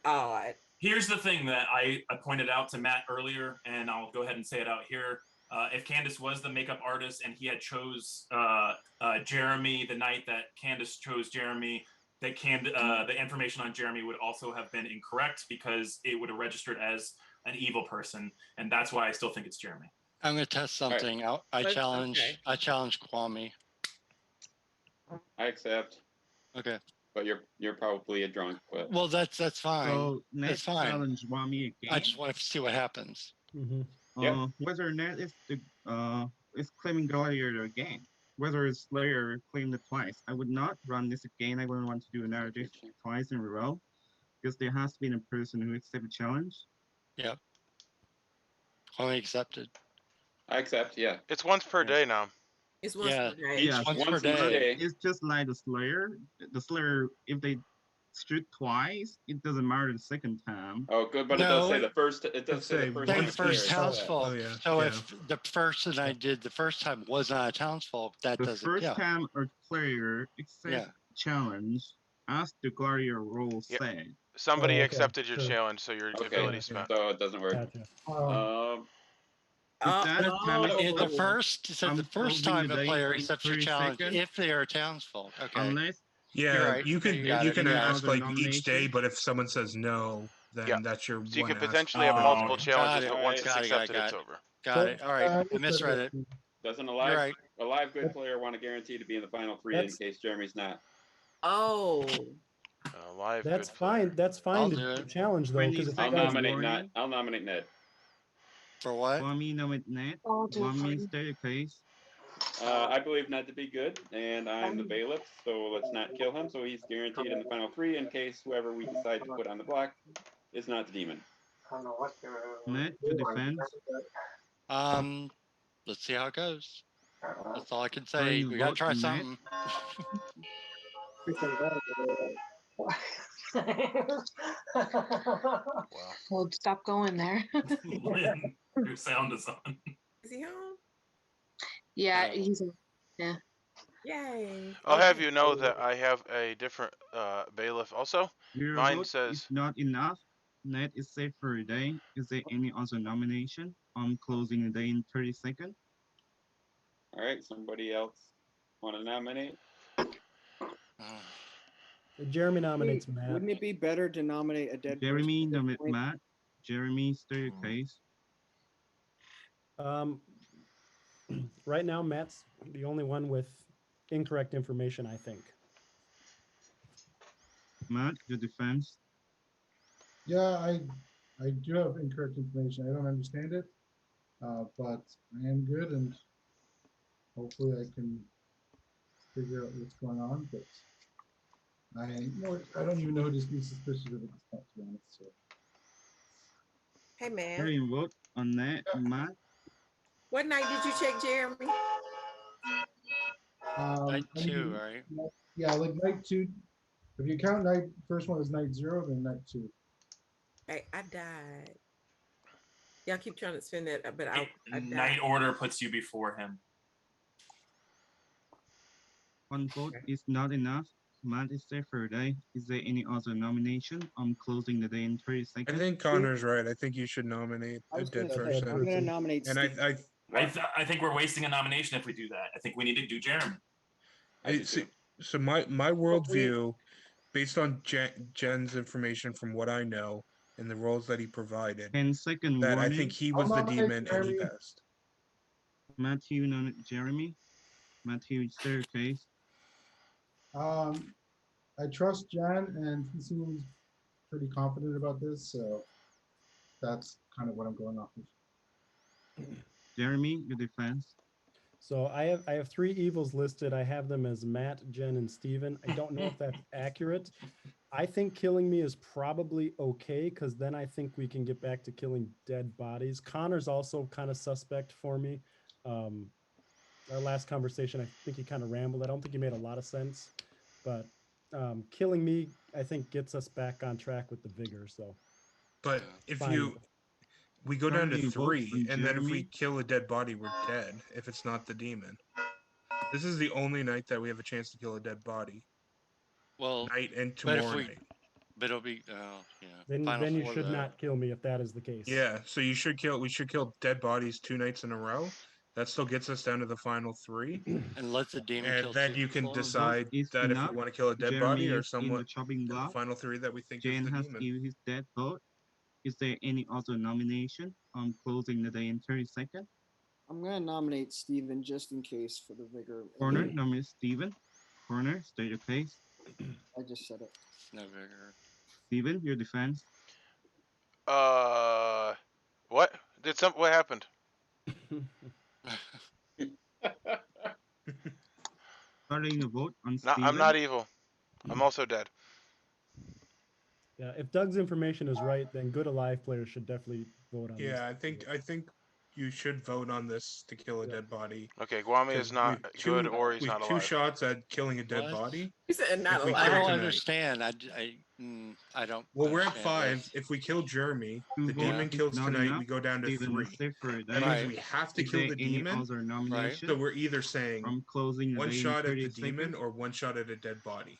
D: odd.
E: Here's the thing that I pointed out to Matt earlier, and I'll go ahead and say it out here. If Candace was the makeup artist and he had chose Jeremy the night that Candace chose Jeremy, that the information on Jeremy would also have been incorrect because it would have registered as an evil person, and that's why I still think it's Jeremy.
G: I'm going to test something. Right. I challenge Kwame.
H: I accept.
G: Okay.
H: But you're probably a drunk. But...
G: Well, that's fine.
B: So
G: that's fine.
B: Challenge Kwame again.
G: I just want to see what happens.
J: Mm-hmm.
B: Whether Ned is claiming Gladiator again, whether it's Slayer claimed it twice, I would not run this again. I wouldn't want to do another district twice in a row because there has to be a person who accepts a challenge.
G: Yep. Kwame accepted.
H: I accept. Yeah.
A: It's once per day now.
D: It's once per day.
B: Yeah,
G: once per day.
B: It's just like the Slayer. The Slayer, if they shoot twice, it doesn't matter the second time.
H: Oh, good, but it does say the first. It does say the
G: first townsfolk. So if the person I did the first time was not a townsfolk, that doesn't.
B: The first time a player accepts challenge, as the Gladiator role said.
A: Somebody accepted your challenge, so your ability spent.
H: So it doesn't work.
G: The first time a player accepts your challenge if they are a townsfolk. Okay.
B: Unless
C: Yeah,
G: right.
C: you can
G: You got
C: you
G: it,
C: can
G: you got
C: ask
B: it.
C: like each day,
B: Nomination?
C: but if someone says no, then
A: Yeah.
C: that's your
A: So you
C: one
A: could
C: ask.
A: potentially have
E: Oh,
A: multiple
E: okay.
A: challenges,
G: Got
A: but
H: it.
A: once it's
H: Got
G: it,
A: accepted,
G: got
A: it's
G: it.
A: over.
G: Got it. All right. I misread it.
H: Doesn't a
G: You're
H: live
G: right.
H: a live good player want to guarantee to be in the final three in
J: That's-
H: case Jeremy's not?
D: Oh,
A: Live
J: That's
A: good player.
J: fine. That's fine
G: I'll
J: to
G: do it.
J: challenge though, because if you
H: I'll
J: guys
H: nominate Ned. I'll nominate Ned.
G: For what?
B: For me, nominate Ned.
K: I'll do it
B: Want
K: for
B: me
K: you.
B: staircase?
H: I believe Ned to be good, and I'm the bailiff, so let's not kill him. So he's guaranteed in the final three in case whoever we decide to put on the block is not the demon.
B: Ned, your defense?
G: Let's see how it goes. That's all I can
B: Are
G: say.
B: you
G: We gotta try
B: voting Ned?
G: something.
A: Wow.
K: Well, stop going there.
E: Lynn, your sound is on.
D: is he home?
K: Yeah,
G: No.
K: he's. Yeah.
D: Yay.
A: I'll have
D: Okay.
A: you know that I have a different bailiff also.
B: Your
A: Mine
B: vote is
A: says
B: not enough. Ned is safe for a day. Is there any other nomination? I'm closing the day in 30 seconds.
H: All right, somebody else want to nominate?
J: Jeremy nominates Matt.
F: Wouldn't it be better to nominate a dead
B: Jeremy,
F: person?
B: nominate Matt. Jeremy, staircase.
J: Right now, Matt's the only one with incorrect information, I think.
B: Matt, your defense.
I: Yeah, I do have incorrect information. I don't understand it, but I am good, and hopefully I can figure out what's going on. But I don't even know who to be suspicious of at this point, to be honest. So.
D: Hey, man.
B: How you vote on that, Matt?
D: What night did you check, Jeremy?
G: Night
I: I
G: 2,
I: mean,
G: right?
I: Yeah, like night 2. If you count first one is night 0, then night 2.
D: Hey, I died. Y'all keep trying to spin that, but I died.
E: Night order puts you before him.
B: One vote is not enough. Matt is safe for a day. Is there any other nomination? I'm closing the day in 30
C: I
B: seconds.
C: think Connor's right. I think you should nominate
F: I
C: a
F: was
C: dead
F: gonna say,
C: person.
F: I'm gonna nominate
C: And
F: Steve.
E: I think we're wasting a nomination if we do that. I think we need to do Jeremy.
C: So my worldview, based on Jen's information from what I know and the roles that he provided,
B: 10-second
C: that
B: warning.
C: I think he was the demon and he passed.
B: Matthew, nominate Jeremy. Matthew, staircase.
I: I trust Jan, and he seems pretty confident about this, so that's kind of what I'm going off of.
B: Jeremy, your defense.
J: So I have 3 evils listed. I have them as Matt, Jen, and Steven. I don't know if that's accurate. I think killing me is probably okay, because then I think we can get back to killing dead bodies. Connor's also kind of suspect for me. Our last conversation, I think he kind of rambled. I don't think he made a lot of sense, but killing me, I think, gets us back on track with the vigor. So,
C: but if
J: fine.
C: we go down to
B: Sorry, vote
C: 3,
B: on
C: and then if we
B: Jeremy.
C: kill a dead body, we're dead. If it's not the demon, this is the only night that we have a chance to kill a dead body.
G: Well,
C: night and tomorrow night.
G: But it'll be
J: Then you should not kill me if that is the case.
C: Yeah, so we should kill dead bodies 2 nights in a row. That still gets us down to the final 3.
G: And let the demon kill
C: And then
G: 2
C: you can
G: people.
C: decide that if we want to kill a dead
B: Jeremy
C: body or
B: is in
C: someone
B: the chopping
C: at the
B: block.
C: final 3 that we think
B: Jane
C: is the
B: has
C: demon.
B: given his dead vote. Is there any other nomination? I'm closing the day in 30 seconds.
F: I'm gonna nominate Steven just in case for the vigor.
B: Corner, nominate Steven. Corner, state your case.
F: I just said it.
G: No vigor.
B: Steven, your defense.
A: What? What happened?
B: Starting the vote on
A: No,
B: Steven.
A: I'm not evil. I'm also dead.
J: Yeah, if Doug's information is right, then good alive players should definitely vote on this.
C: Yeah, I think you should vote on this to kill a dead body.
A: Okay, Guami is not good or he's not alive.
C: 2 shots at killing a dead body.
D: He said not alive.
G: I don't understand. I don't.
C: Well, we're at
G: understand
C: 5.
G: this.
C: If we kill Jeremy, the
B: votes
C: demon
B: is
C: kills
B: not
C: tonight.
B: enough.
C: We go down to
B: Steven
C: 3.
B: is safe for a day.
C: That means we have to
B: Is
C: kill
B: there
C: the
B: any
C: demon.
B: other nomination?
C: So we're either saying
B: I'm closing the
C: 1
B: day in
C: shot at
B: 30
C: the demon
B: seconds.
C: or 1 shot at a dead body.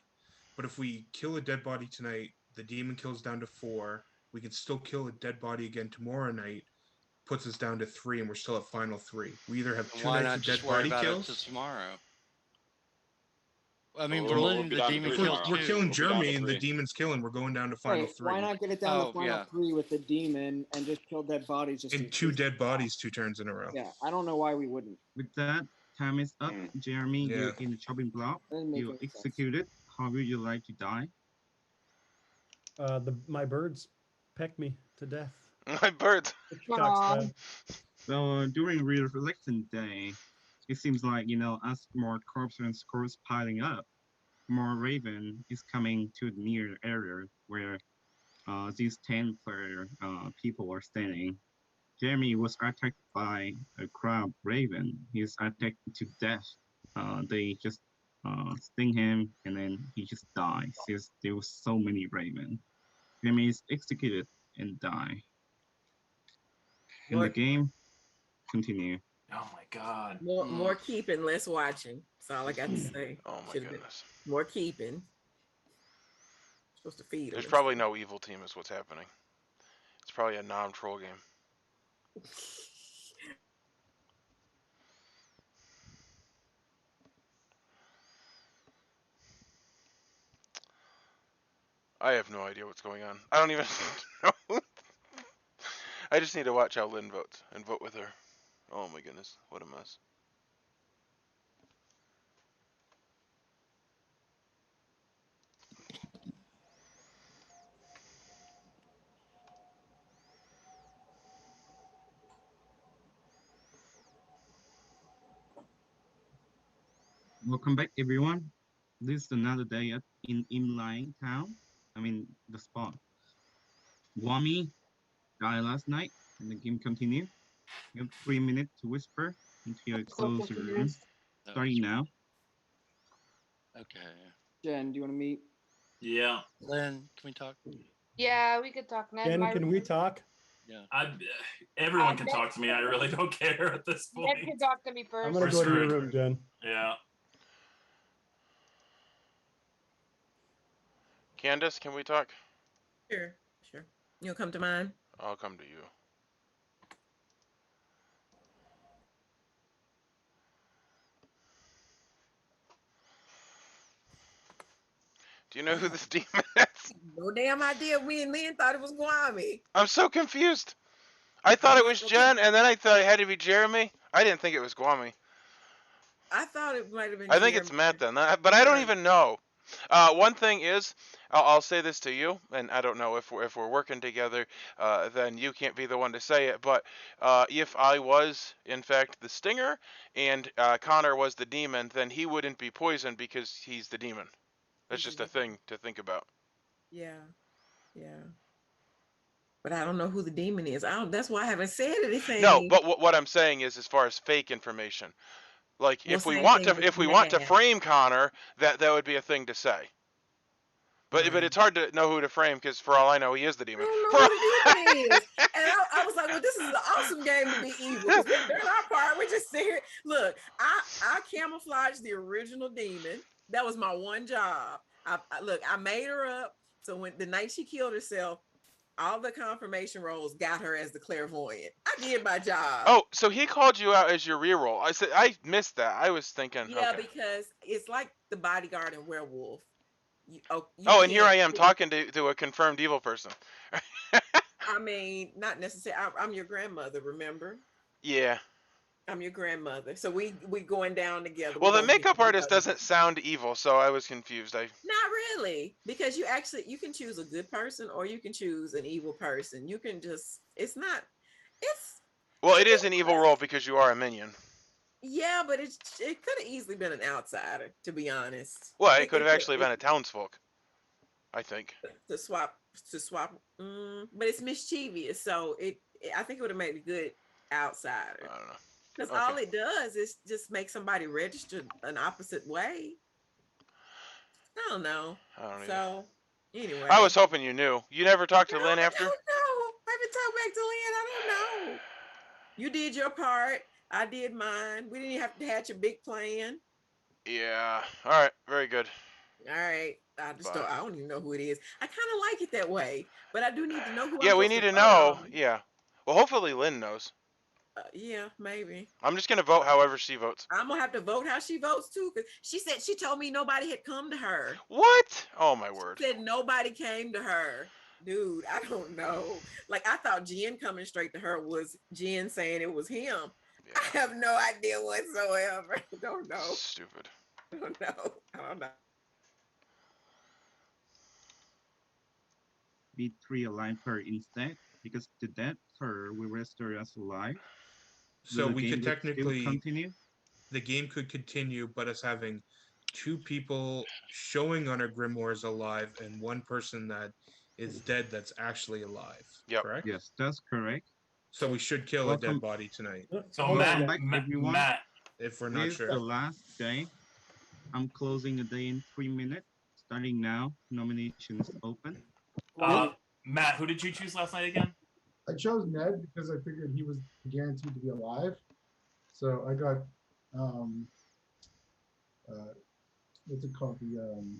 C: But if we kill a dead body tonight, the demon kills down to 4. We can still kill a dead body again tomorrow night. Puts us down to 3, and we're still at final 3. We either have 2
G: Why
C: nights
G: not
C: of
G: just
C: dead
G: worry
C: body
G: about
C: kills.
G: it till tomorrow? I mean,
H: We'll-
G: we're
H: we'll
G: letting
H: be
G: the
H: down to
G: demon
H: three
G: kill
H: tomorrow.
C: We're
G: two.
C: killing
H: We'll be down
C: Jeremy,
H: to
C: and the
H: three.
C: demon's killing. We're going down to final
F: Right,
C: three.
F: why not get it down
G: Oh,
F: to final
G: yeah.
F: 3 with the demon and just kill dead bodies? Just in
C: And 2
F: case?
C: dead bodies 2 turns in a row.
F: Yeah, I don't know why we wouldn't.
B: With that, time is up. Jeremy,
C: Yeah.
B: you're in the chopping block.
F: Doesn't make
B: You
F: any sense.
B: executed. How would you like to die?
J: My birds pecked me to death.
A: My birds.
J: Hitchcock style.
B: So during re-election day, it seems like, as more corpses and scores piling up, more Raven is coming to the near area where these 10 player people are standing. Jeremy was attacked by a crab Raven. He's attacked to death. They just sting him and then he just dies. There was so many Raven. Jeremy is executed and die. In the game, continue.
E: Oh my god.
D: More keeping, less watching. That's all I got to say.
A: Oh my
D: Should've been
A: goodness.
D: more keeping. Supposed to feed
A: There's
D: them.
A: probably no evil team is what's happening. It's probably a non-troll game. I have no idea what's going on. I don't even know. I just need to watch how Lynn votes and vote with her. Oh my goodness, what a mess.
B: Welcome back, everyone. This is another day in Imp-lying town. I mean, the spot. Wami died last night, and the game continued. You have 3 minutes to whisper into your closed room. Starting now.
G: Okay.
F: Jen, do you want to meet?
E: Yeah.
G: Lynn, can we talk?
K: Yeah, we could talk, Ned.
J: Jen, can we talk?
G: Yeah.
E: Everyone can talk to me. I really don't care at this
K: Ned
E: point.
K: can talk to me first.
J: I'm gonna go to your room, Jen.
E: Yeah.
A: Candace, can we talk?
D: Sure. You'll come to mine?
A: I'll come to you. Do you know who this demon is?
D: No damn idea. We and Lynn thought it was Guami.
A: I'm so confused. I thought it was Jen, and then I thought it had to be Jeremy. I didn't think it was Guami.
D: I thought it might have been.
A: I think it's Matt then, but I don't even know. One thing is, I'll say this to you, and I don't know if we're working together, then you can't be the one to say it. But if I was in fact the stinger and Connor was the demon, then he wouldn't be poisoned because he's the demon. That's just a thing to think about.
D: Yeah. But I don't know who the demon is. That's why I haven't said anything.
A: No, but what I'm saying is, as far as fake information, like
D: Well,
A: if we
D: same
A: want
D: thing
A: to
D: with Matt.
A: frame Connor, that would be a thing to say. But it's hard to know who to frame because for all I know, he is the demon.
D: I don't know who the demon is. And I was like, well, this is an awesome game to be evil. Because during our part, we just sit here. Look, I camouflaged the original demon. That was my one job. I made her up. So when the night she killed herself, all the confirmation rolls got her as the clairvoyant. I did my job.
A: Oh, so he called you out as your reroll. I said I missed that. I was thinking.
D: Yeah,
A: okay.
D: because it's like the bodyguard and werewolf.
A: And here I am talking to a confirmed evil person.
D: I mean, not necessarily. I'm your grandmother, remember?
A: Yeah.
D: I'm your grandmother. So we going down together.
A: Well, the makeup artist doesn't sound evil, so I was confused.
D: Not really, because you can choose a good person or you can choose an evil person. You can just,
A: Well, it is an evil role because you are a minion.
D: Yeah, but it could have easily been an outsider, to be honest.
A: Well, it could have actually been a townsfolk, I think.
D: To swap, but it's mischievous, so I think it would have made a good outsider.
A: I don't know.
D: Because all it does is just make somebody register an opposite way. I don't know. So, anyway.
A: I was hoping you knew. You never talked to Lynn after?
D: I haven't talked back to Lynn. I don't know. You did your part. I did mine. We didn't even have to hatch a big plan.
A: Yeah. All right. Very good.
D: All right. I don't even know who it is. I kind of like it that way, but I do need to know who.
A: Yeah, we need to know. Yeah. Well, hopefully Lynn knows.
D: Yeah, maybe.
A: I'm just gonna vote however she votes.
D: I'm gonna have to vote how she votes too, because she told me nobody had come to her.
A: What? Oh my word.
D: She said nobody came to her. Dude, I don't know. Like, I thought Jen coming straight to her was Jen saying it was him. Yeah. I have no idea whatsoever. Don't know.
A: Stupid.
D: I don't know. I don't know.
B: B3 alive per instead, because the dead per will restore us alive.
C: So we could
B: still
C: technically
B: continue.
C: The game could continue, but us having 2 people showing on our grimoires alive and 1 person that is dead that's actually alive.
A: Yep.
C: Correct?
B: Yes, that's correct.
C: So we should kill a dead body tonight.
E: So Matt,
C: if we're not
B: This
C: sure.
B: is the last day. I'm closing the day in 3 minutes. Starting now, nominations open.
E: Matt, who did you choose last night again?
I: I chose Ned because I figured he was guaranteed to be alive. So I got what's it called, the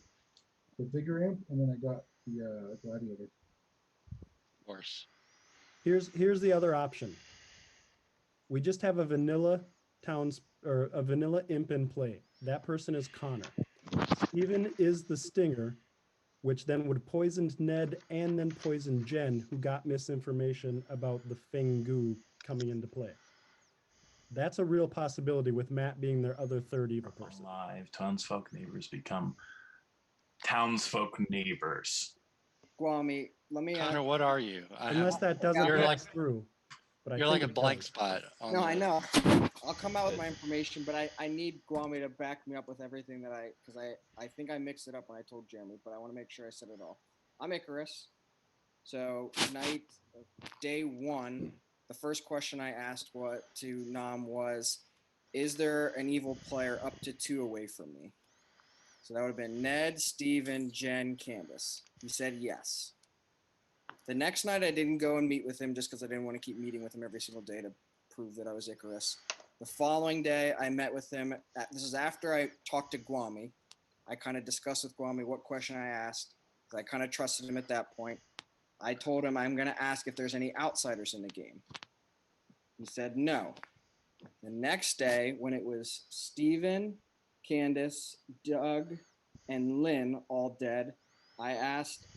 I: Vigor Imp, and then I got the Gladiator.
G: Of course.
J: Here's the other option. We just have a vanilla a vanilla imp in play. That person is Connor. Steven is the stinger, which then would poison Ned and then poison Jen, who got misinformation about the Fengu coming into play. That's a real possibility with Matt being their other third evil person.
E: Live townsfolk neighbors become townsfolk neighbors.
F: Guami, let me
G: Connor, what are you?
J: Unless that doesn't pass through. But
G: you're like a blank spot.
F: No, I know. I'll come out with my information, but I need Guami to back me up with everything that because I think I mixed it up when I told Jeremy, but I want to make sure I said it all. I'm Icarus. So tonight, day 1, the first question I asked to Nam was, is there an evil player up to 2 away from me? So that would have been Ned, Steven, Jen, Candace. He said yes. The next night, I didn't go and meet with him just because I didn't want to keep meeting with him every single day to prove that I was Icarus. The following day, I met with him. This is after I talked to Guami. I kind of discussed with Guami what question I asked. I kind of trusted him at that point. I told him I'm going to ask if there's any outsiders in the game. He said no. The next day, when it was Steven, Candace, Doug, and Lynn all dead, I asked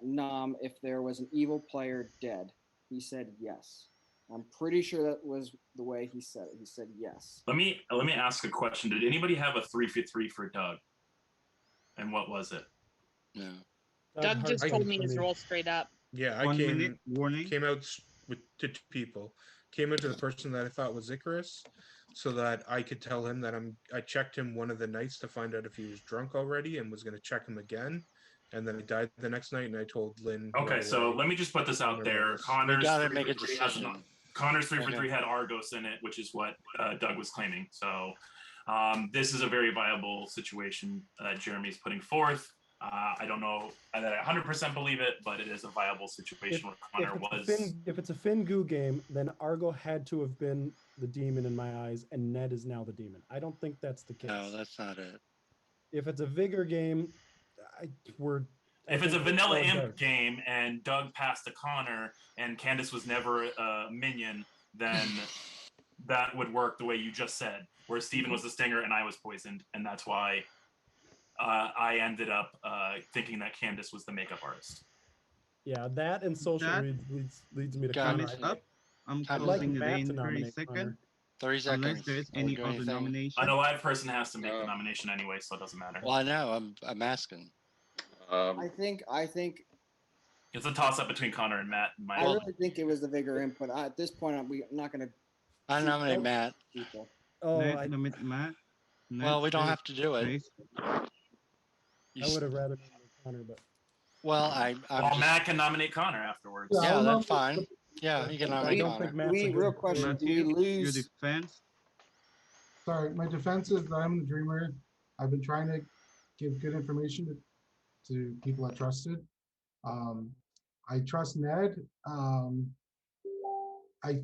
F: Nam if there was an evil player dead. He said yes. I'm pretty sure that was the way he said it. He said yes.
E: Let me ask a question. Did anybody have a 3-for-3 for Doug? And what was it?
G: No.
K: Doug just told me his roll straight up.
C: Yeah, I came out with 2 people. Came out to the person that I thought was Icarus, so that I could tell him that I checked him one of the nights to find out if he was drunk already and was going to check him again. And then he died the next night, and I told Lynn.
E: Okay, so let me just put this out there. Connor's 3-for-3 had Argos in it, which is what Doug was claiming. So this is a very viable situation that Jeremy's putting forth. I don't know that I 100% believe it, but it is a viable situation where Connor was.
J: If it's a Fengu game, then Argo had to have been the demon in my eyes, and Ned is now the demon. I don't think that's the case.
G: No, that's not it.
J: If it's a Vigor game,
E: if it's a vanilla imp game and Doug passed to Connor and Candace was never a minion, then that would work the way you just said, where Steven was the stinger and I was poisoned, and that's why I ended up thinking that Candace was the makeup artist.
J: Yeah, that and social leads me to Connor.
B: I'm
J: closing
B: the in 30 seconds.
G: 30 seconds.
B: Unless there is any other nomination.
E: I know live person has to make the nomination anyway, so it doesn't matter.
G: Well, I know. I'm asking.
F: I think
E: it's a toss-up between Connor and Matt.
F: I really think it was the Vigor Imp, but at this point, I'm not going to.
G: I nominate Matt.
F: People.
B: Oh, I nominate Matt.
G: Well, we don't have to do it.
J: I would have rather Connor, but.
G: Well,
E: Matt can nominate Connor afterwards.
G: Yeah, that's fine. Yeah, you can nominate Connor.
F: Real question: do we lose?
B: Your defense?
I: Sorry, my defense is that I'm the dreamer. I've been trying to give good information to people I trusted. I trust Ned. I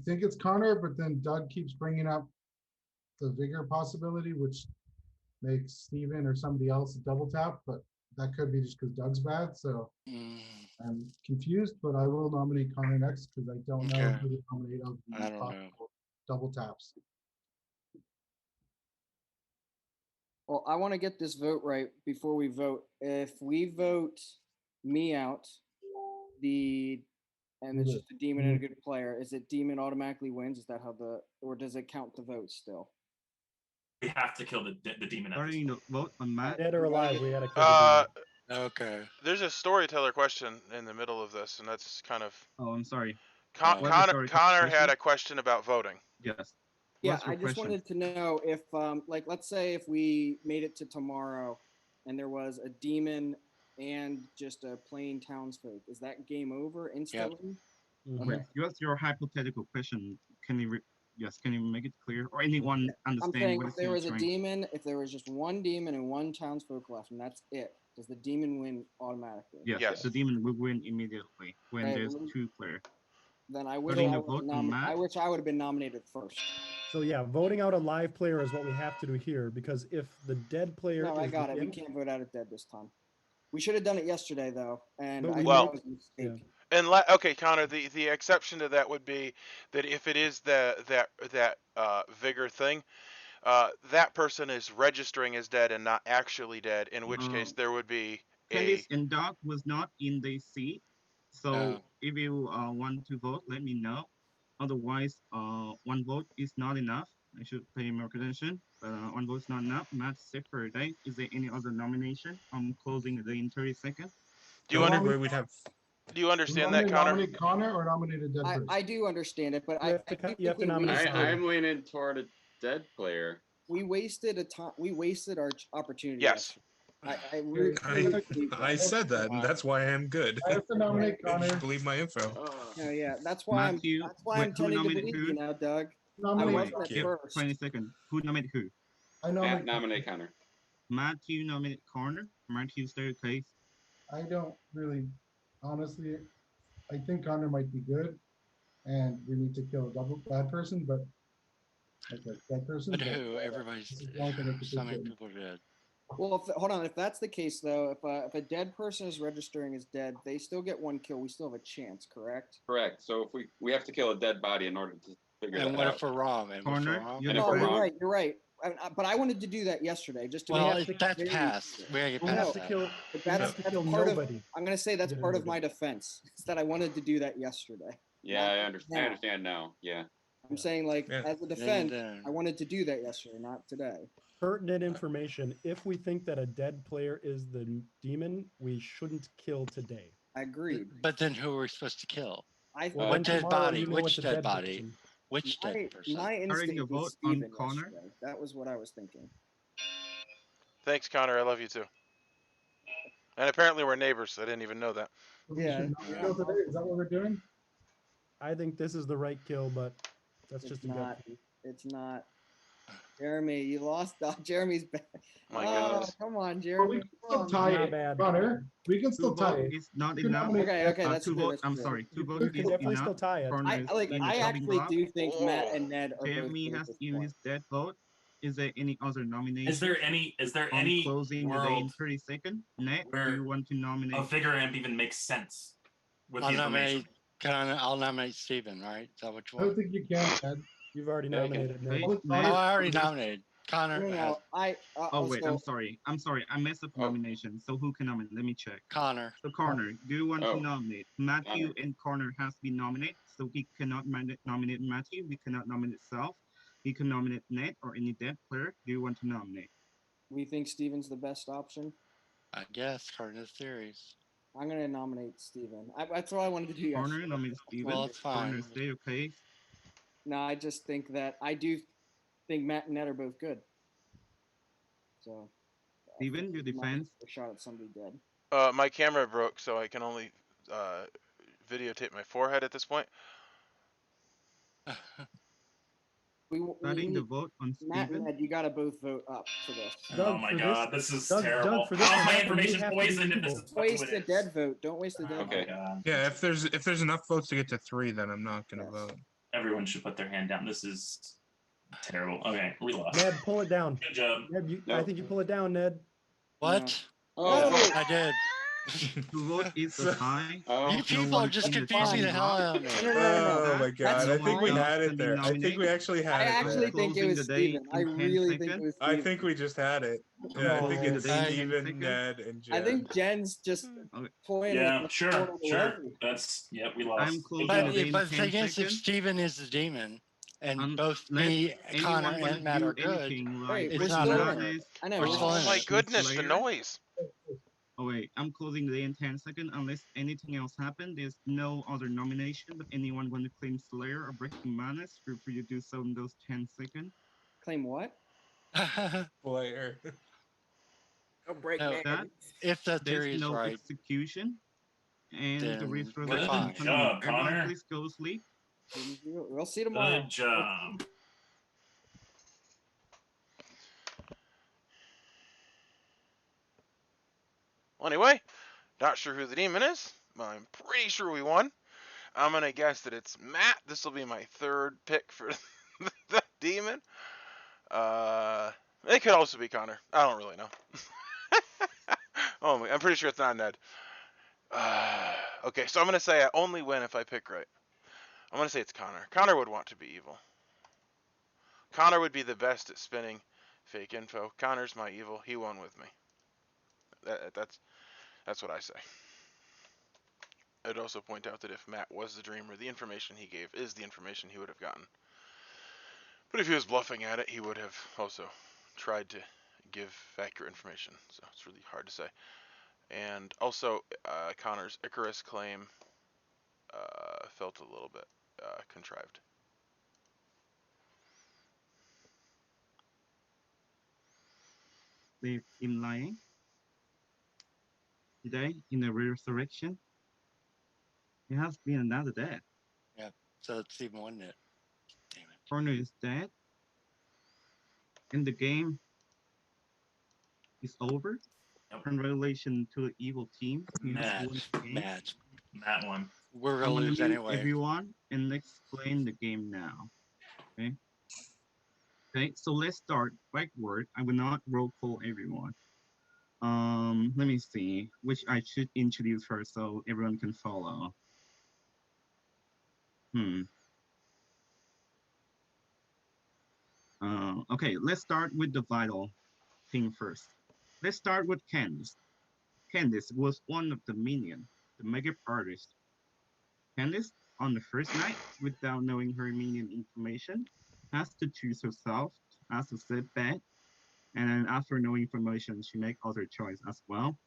I: think it's Connor, but then Doug keeps bringing up the Vigor possibility, which makes Steven or somebody else double tap, but that could be just because Doug's bad. So I'm confused, but I will nominate Connor next because I don't know who to nominate.
G: I don't know.
I: double taps.
F: Well, I want to get this vote right before we vote. If we vote me out, and it's just a demon and a good player, is it demon automatically wins? Is that how or does it count the votes still?
E: We have to kill the demon.
B: Starting to vote on Matt.
J: Dead or alive, we gotta kill the demon.
G: Okay.
A: There's a storyteller question in the middle of this, and that's kind of.
B: Oh, I'm sorry.
A: Connor had a question about voting.
B: Yes.
F: Yeah, I just wanted to know if, like, let's say if we made it to tomorrow and there was a demon and just a plain townsfolk, is that game over instantly?
B: Yep. Okay. What's your hypothetical question? Can you make it clear, or anyone understand?
F: I'm saying if there was a demon, if there was just one demon and one townsfolk left, and that's it, does the demon win automatically?
B: Yes. The demon will win immediately when there's 2 players.
F: Then I wish I would have been nominated first.
J: So yeah, voting out a live player is what we have to do here, because if the dead player
F: I got it. We can't vote out a dead this time. We should have done it yesterday though, and
A: okay, Connor. The exception to that would be that if it is that vigor thing, that person is registering as dead and not actually dead. In which case, there would be
B: Candice and Doc was not in the seat, so if you want to vote, let me know. Otherwise, 1 vote is not enough. I should pay more attention, but 1 vote is not enough. Matt separate. Is there any other nomination? I'm closing the in 30 seconds.
A: Do you understand that, Connor?
I: Nominate Connor or nominate a dead person?
F: I do understand it, but
J: you have to nominate.
H: I'm leaning toward a dead player.
F: We wasted our opportunity.
A: Yes.
C: I said that, and that's why I am good.
I: I have to nominate Connor.
C: You believe my info.
F: Yeah, that's why I'm tending to believe you now, Doug.
I: Nominate
B: 20 seconds. Who nominated who?
I: I
H: nominate Connor.
B: Matthew nominated Connor. Matthew, stay case.
I: I don't really, honestly, I think Connor might be good, and we need to kill a bad person, but that person.
G: But who? Everybody's. So many people are dead.
F: Well, hold on. If that's the case, though, if a dead person is registering as dead, they still get 1 kill. We still have a chance, correct?
H: Correct. So if we have to kill a dead body in order to figure that out.
G: And what if we're wrong?
F: You're right. But I wanted to do that yesterday, just to.
G: Well, that's past. We gotta get past that.
F: That's part of. I'm gonna say that's part of my defense. Is that I wanted to do that yesterday.
H: Yeah, I understand. I understand now. Yeah.
F: I'm saying, as a defense, I wanted to do that yesterday, not today.
J: Pertinent information. If we think that a dead player is the demon, we shouldn't kill today.
F: I agree.
G: But then who are we supposed to kill?
J: What
G: dead body? Which dead body? Which dead person?
F: My instinct was Steven yesterday. That was what I was thinking.
A: Thanks, Connor. I love you too. And apparently we're neighbors. I didn't even know that.
F: Yeah.
I: Is that what we're doing?
J: I think this is the right kill, but that's just a gut.
F: It's not. Jeremy, you lost. Jeremy's back.
A: My goodness.
F: Come on, Jeremy.
I: We can still tie it, Connor. We can still tie it.
B: It's not enough.
F: Okay, that's
B: 2 votes. I'm sorry. 2 votes is
J: definitely
B: enough.
J: still tie it.
F: I actually do think Matt and Ned are.
B: Jeremy has given his dead vote. Is there any other nomination?
E: Is there any
B: closing the day in 30 seconds? Ned, do you want to nominate?
E: A figure imp even makes sense with the
G: information. I'll nominate Steven, right? Is that what you
I: I
G: want?
I: don't think you can, Ed.
J: You've already nominated.
G: I already nominated Connor.
F: No,
B: wait, I'm sorry. I messed up nomination. So who can nominate? Let me check.
G: Connor.
B: So Connor, do you want to nominate? Matthew and Connor has to be nominated. So we cannot nominate Matthew. We cannot nominate Self. We can nominate Nate or any dead player. Do you want to nominate?
F: We think Steven's the best option.
G: I guess, according to the theories.
F: I'm gonna nominate Steven. That's what I wanted to do.
B: Connor nominate Steven.
G: Well, it's fine.
B: Connor, stay okay.
F: No, I just think that I do think Matt and Ned are both good. So,
B: Steven, your defense.
F: A shot at somebody dead.
A: My camera broke, so I can only videotape my forehead at this point.
B: Starting the vote on
F: Matt
B: Steven.
F: and Ned, you gotta both vote up for this.
E: Oh my god, this is terrible. How's my information poisoned if this is
F: waste a dead vote? Don't waste a dead vote.
C: Yeah, if there's enough votes to get to 3, then I'm not gonna vote.
E: Everyone should put their hand down. This is terrible. Okay, we lost.
J: Ned, pull it down.
E: Good job.
J: Ned, I think you pull it down, Ned.
G: What?
H: Oh,
G: I did.
B: To vote is a tie.
H: Oh.
G: You
B: If no
G: people are
B: one
G: just
B: in the
G: confusing
B: team
G: the hell
B: votes,
G: out of me.
C: Oh my
F: That's
C: god! I think we
F: fine.
C: had it there. I think we
B: nominated.
C: actually had
F: I
C: it
F: actually
C: there.
F: think it
B: Closing
F: was
B: the day
F: Steven. I
B: in 10
F: really think it
B: seconds.
F: was
C: I
F: Steven.
C: think we just had it.
B: I'm
C: Yeah, I
B: closing
C: think
B: the
C: it's
B: day in 10
C: Steven,
B: seconds.
C: Ned, and Jen.
F: I think Jen's just
B: Okay.
F: toying
E: Yeah,
F: with
E: sure.
F: away.
E: We lost.
B: I'm closing
G: But,
B: the day in
G: but the
B: 10
G: thing is, if
B: seconds.
G: Steven is the demon, and both
B: Let
G: me, Connor,
B: anyone want to
G: and Matt
B: do
G: are good,
B: anything like
F: Hey,
G: it's
F: we're
G: not
F: still
G: a.
F: in it. I know.
G: We're
F: We're
G: still
A: Oh
G: in
A: my
G: it.
A: goodness, the
B: Slayer.
A: noise.
B: Oh wait, I'm closing the day in 10 seconds. Unless anything else happened, there's no other nomination, but anyone want to claim Slayer or Breaking Madness, feel free to do so in those 10 seconds.
F: Claim what?
C: Player.
D: I'll break
G: No,
B: That
G: if that
B: there's
G: theory is
B: no
G: right,
B: execution, and the
G: then we're
B: resurrection
G: fine.
B: is coming.
E: job,
B: Everyone
E: Connor.
B: please go to sleep.
F: We'll see tomorrow.
E: Good job.
A: Well, anyway, not sure who the demon is. I'm pretty sure we won. I'm gonna guess that it's Matt. This will be my third pick for the demon. It could also be Connor. I don't really know. Oh, I'm pretty sure it's not Ned. Okay, so I'm gonna say I only win if I pick right. I'm gonna say it's Connor. Connor would want to be evil. Connor would be the best at spinning fake info. Connor's my evil. He won with me. That's what I say. I'd also point out that if Matt was the dreamer, the information he gave is the information he would have gotten. But if he was bluffing at it, he would have also tried to give accurate information. So it's really hard to say. And also, Connor's Icarus claim felt a little bit contrived.
B: With Imp-lying. Today, in the resurrection, it has been another death.
G: Yeah, so it's even one net. Damn it.
B: Corner is dead. And the game is over.
E: Yep.
B: Congratulations to the evil team.
E: Matt won.
G: We're
B: I'm
G: gonna lose
B: mute
G: anyway.
B: everyone and explain the game now. Okay. Okay, so let's start backward. I will not roll call everyone. Let me see which I should introduce first so everyone can follow. Okay, let's start with the vital thing first. Let's start with Candice. Candice was one of the minions, the makeup artist. Candice, on the first night, without knowing her minion information, has to choose herself as a safe bet, and then after knowing information, she make other choice as well.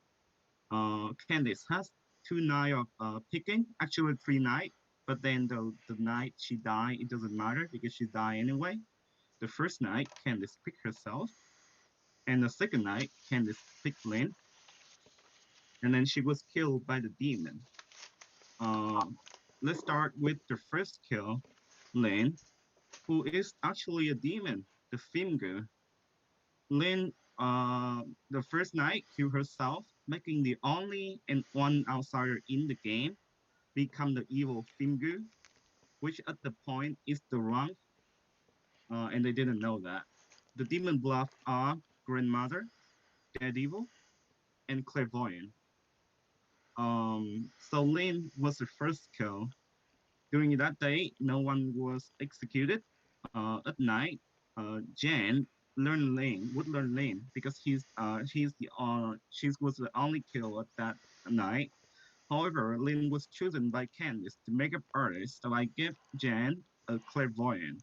B: Candice has 2 nights of picking, actually 3 nights, but then the night she died, it doesn't matter because she died anyway. The first night, Candice picked herself, and the second night, Candice picked Lynn, and then she was killed by the demon. Let's start with the first kill, Lynn, who is actually a demon, the finger. Lynn, the first night, killed herself, making the only and one outsider in the game become the evil finger, which at the point is the wrong, and they didn't know that. The demon bluff are Grandmother, Daredevil, and Clairvoyant. So Lynn was the first kill. During that day, no one was executed. At night, Jan would learn Lane because she was the only kill at that night. However, Lynn was chosen by Candice, the makeup artist, so I give Jan a clairvoyant.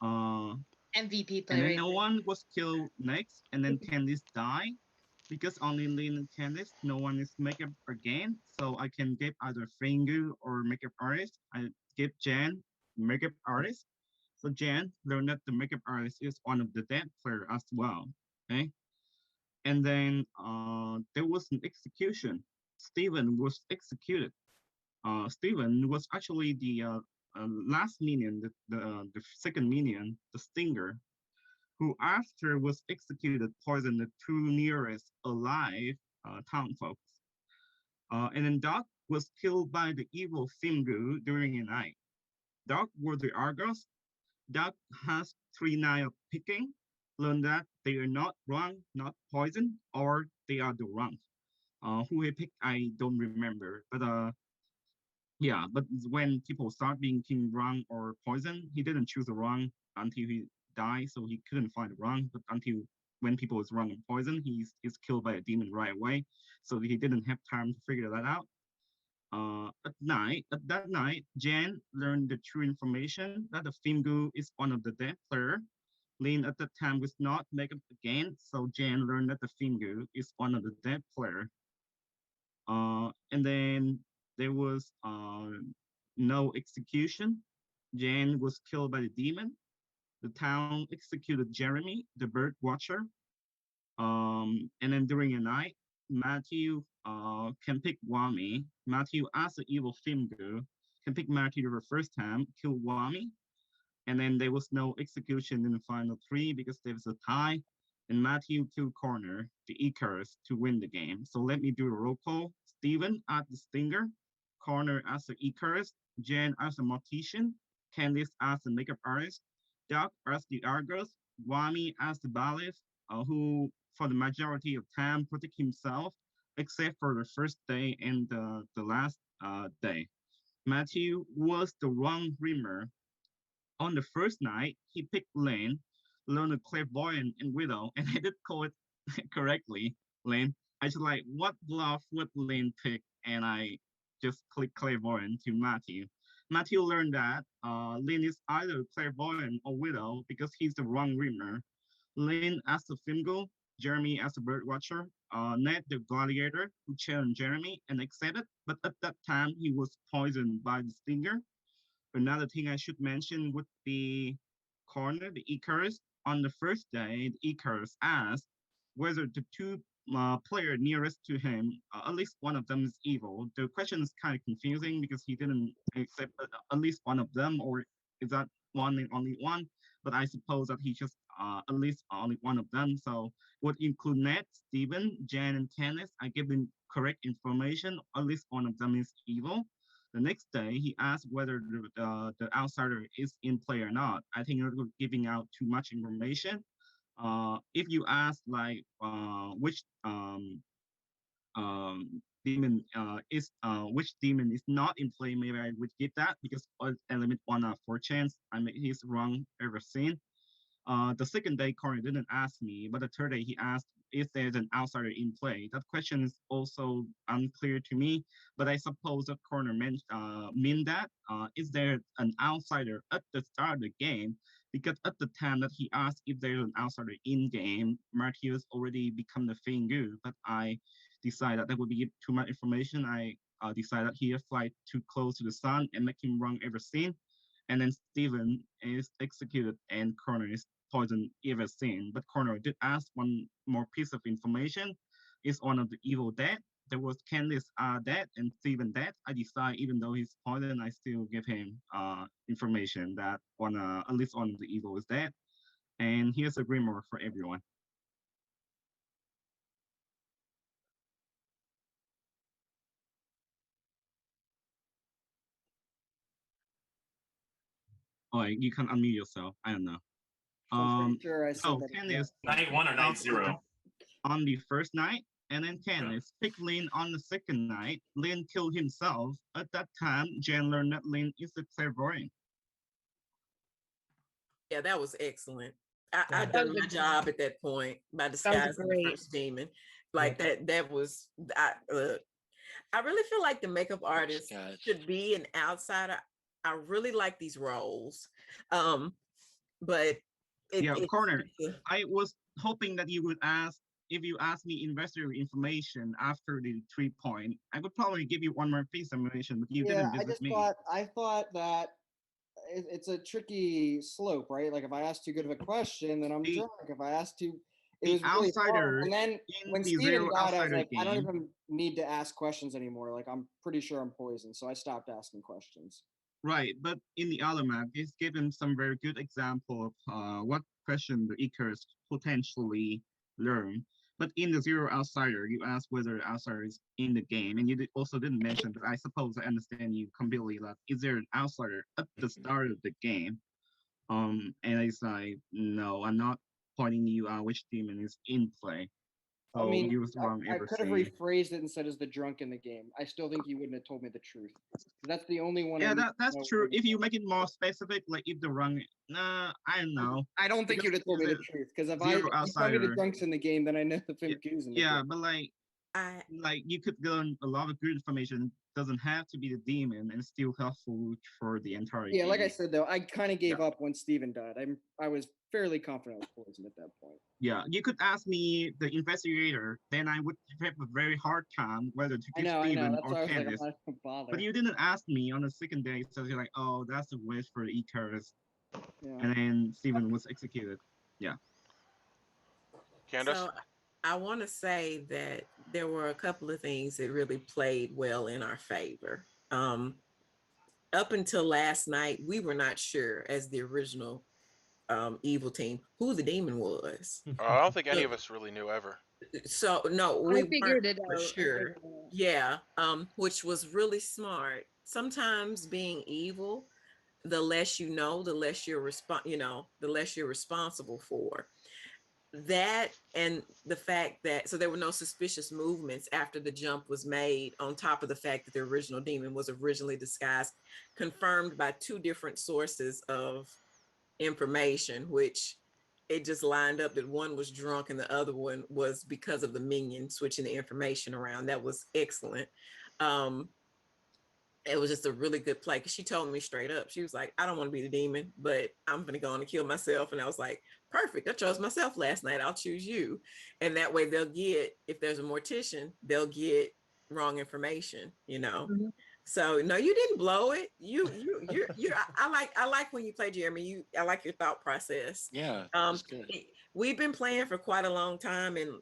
K: MVP
B: And
K: player.
B: then no one was killed next, and then Candice died. Because only Lynn and Candice, no one is makeup again, so I can give either finger or makeup artist. I give Jan makeup artist. So Jan learned that the makeup artist is one of the dead player as well. Okay. And then there was an execution. Steven was executed. Steven was actually the last minion, the second minion, the Stinger, who after was executed poisoned the 2 nearest alive townfolk. And then Doc was killed by the evil Simgu during a night. Doc were the Argos. Doc has 3 nights of picking. Learn that they are not wrong, not poison, or they are the wrong. Who he picked, I don't remember. But yeah, but when people start being team wrong or poison, he didn't choose the wrong until he died, so he couldn't find the wrong. But until when people is wrong and poison, he's killed by a demon right away, so he didn't have time to figure that out. At that night, Jan learned the true information that the Fingu is one of the dead player. Lin at that time was not make up again, so Jan learned that the Fingu is one of the dead player. And then there was no execution. Jan was killed by the demon. The town executed Jeremy, the bird watcher. And then during the night, Matthew can pick Wami. Matthew, as the evil Fingu, can pick Matthew the first time, kill Wami. And then there was no execution in the final three because there was a tie. And Matthew killed Corner, the Icarus, to win the game. So let me do a roll call. Steven as the Stinger, Corner as the Icarus, Jen as the Mortician, Candice as the makeup artist, Doug as the Argos, Wami as the Bailiff, who for the majority of time protect himself, except for the first day and the last day. Matthew was the wrong rimmer. On the first night, he picked Lane, learned a clairvoyant and widow, and I did call it correctly, Lane. I just like, what bluff would Lane pick? And I just clicked clairvoyant to Matthew. Matthew learned that Lane is either clairvoyant or widow because he's the wrong rimmer. Lane as the Fingal, Jeremy as the birdwatcher, Ned the gladiator who challenged Jeremy and accepted, but at that time he was poisoned by the stinger. Another thing I should mention would be Corner, the Icarus. On the first day, the Icarus asked whether the two player nearest to him, at least one of them is evil. The question is kind of confusing because he didn't accept at least one of them, or is that one and only one? But I suppose that he just at least only one of them. So would include Ned, Steven, Jan, and Kenneth. I give them correct information. At least one of them is evil. The next day, he asked whether the outsider is in play or not. I think you're giving out too much information. If you ask like which which demon is not in play, maybe I would give that because element 1 out of 4 chance. I mean, he's wrong ever seen. The second day, Corey didn't ask me, but the third day he asked if there's an outsider in play. That question is also unclear to me, but I suppose that Corner meant mean that. Is there an outsider at the start of the game? Because at the time that he asked if there's an outsider in game, Martius already become the Fingu, but I decided that would be too much information. I decided he had fly too close to the sun and make him wrong ever seen. And then Steven is executed and Corner is poisoned ever seen. But Corner did ask one more piece of information. Is one of the evil dead? There was Candice dead and Steven dead. I decide even though he's poisoned, I still give him information that one at least one of the evil is dead. And here's a grimoire for everyone. Oh, you can unmute yourself. I don't know.
F: Sure, I said that.
B: Candice,
E: night 1 or night 0?
B: On the first night, and then Candice picked Lin on the second night. Lin killed himself. At that time, Jen learned that Lin is a clairvoyant.
D: Yeah, that was excellent. I done my job at that point by disguising the first demon. Like that was I really feel like the makeup artist should be an outsider. I really like these roles. But
B: Corner, I was hoping that you would ask, if you ask me investor information after the 3 point, I would probably give you one more piece of information, but you didn't visit me.
F: I thought that it's a tricky slope, right? Like if I ask too good of a question, then I'm drunk. If I ask too, it was really hard. And then when Steven died, I was like, I don't even need to ask questions anymore. Like I'm pretty sure I'm poisoned, so I stopped asking questions.
B: Right, but in the other map, it's given some very good example of what question the Icarus potentially learn. But in the Zero Outsider, you asked whether outsider is in the game, and you also didn't mention, but I suppose I understand you completely. Like, is there an outsider at the start of the game? And it's like, no, I'm not pointing you out which demon is in play. So
F: I mean,
B: you was wrong
F: I could have rephrased it and said as the drunk in the game. I still think you wouldn't have told me the truth. That's the only one.
B: Yeah, that's true. If you make it more specific, like if the wrong, nah, I don't know.
F: I don't think you'd have told me the truth because if you tell me the drunks in the game, then I know the Fimku's in the game.
B: Yeah, but like you could learn a lot of good information. Doesn't have to be the demon, and still helpful for the entire game.
F: Yeah, like I said though, I kind of gave up when Steven died. I was fairly confident I was poisoned at that point.
B: Yeah, you could ask me, the investigator, then I would have a very hard time whether to give Steven or Candace. But you didn't ask me on the second day, so you're like, oh, that's a wish for Icarus. Yeah. And then Steven was executed. Yeah.
A: Candace?
D: So I want to say that there were a couple of things that really played well in our favor. Up until last night, we were not sure as the original evil team who the demon was.
A: I don't think any of us really knew ever.
D: So no, we
K: figured it
D: for
K: out
D: sure. Yeah, which was really smart. Sometimes being evil, the less you know, the less you're the less you're responsible for. That and the fact that so there were no suspicious movements after the jump was made, on top of the fact that the original demon was originally disguised, confirmed by two different sources of information, which it just lined up that one was drunk and the other one was because of the minion switching the information around. That was excellent. It was just a really good play because she told me straight up, she was like, I don't want to be the demon, but I'm going to go on and kill myself. And I was like, perfect. I chose myself last night. I'll choose you. And that way they'll get, if there's a mortician, they'll get wrong information, Mm-hmm. So no, you didn't blow it. You I like when you play Jeremy. I like your thought process.
G: Yeah. That's good.
D: We've been playing for quite a long time, and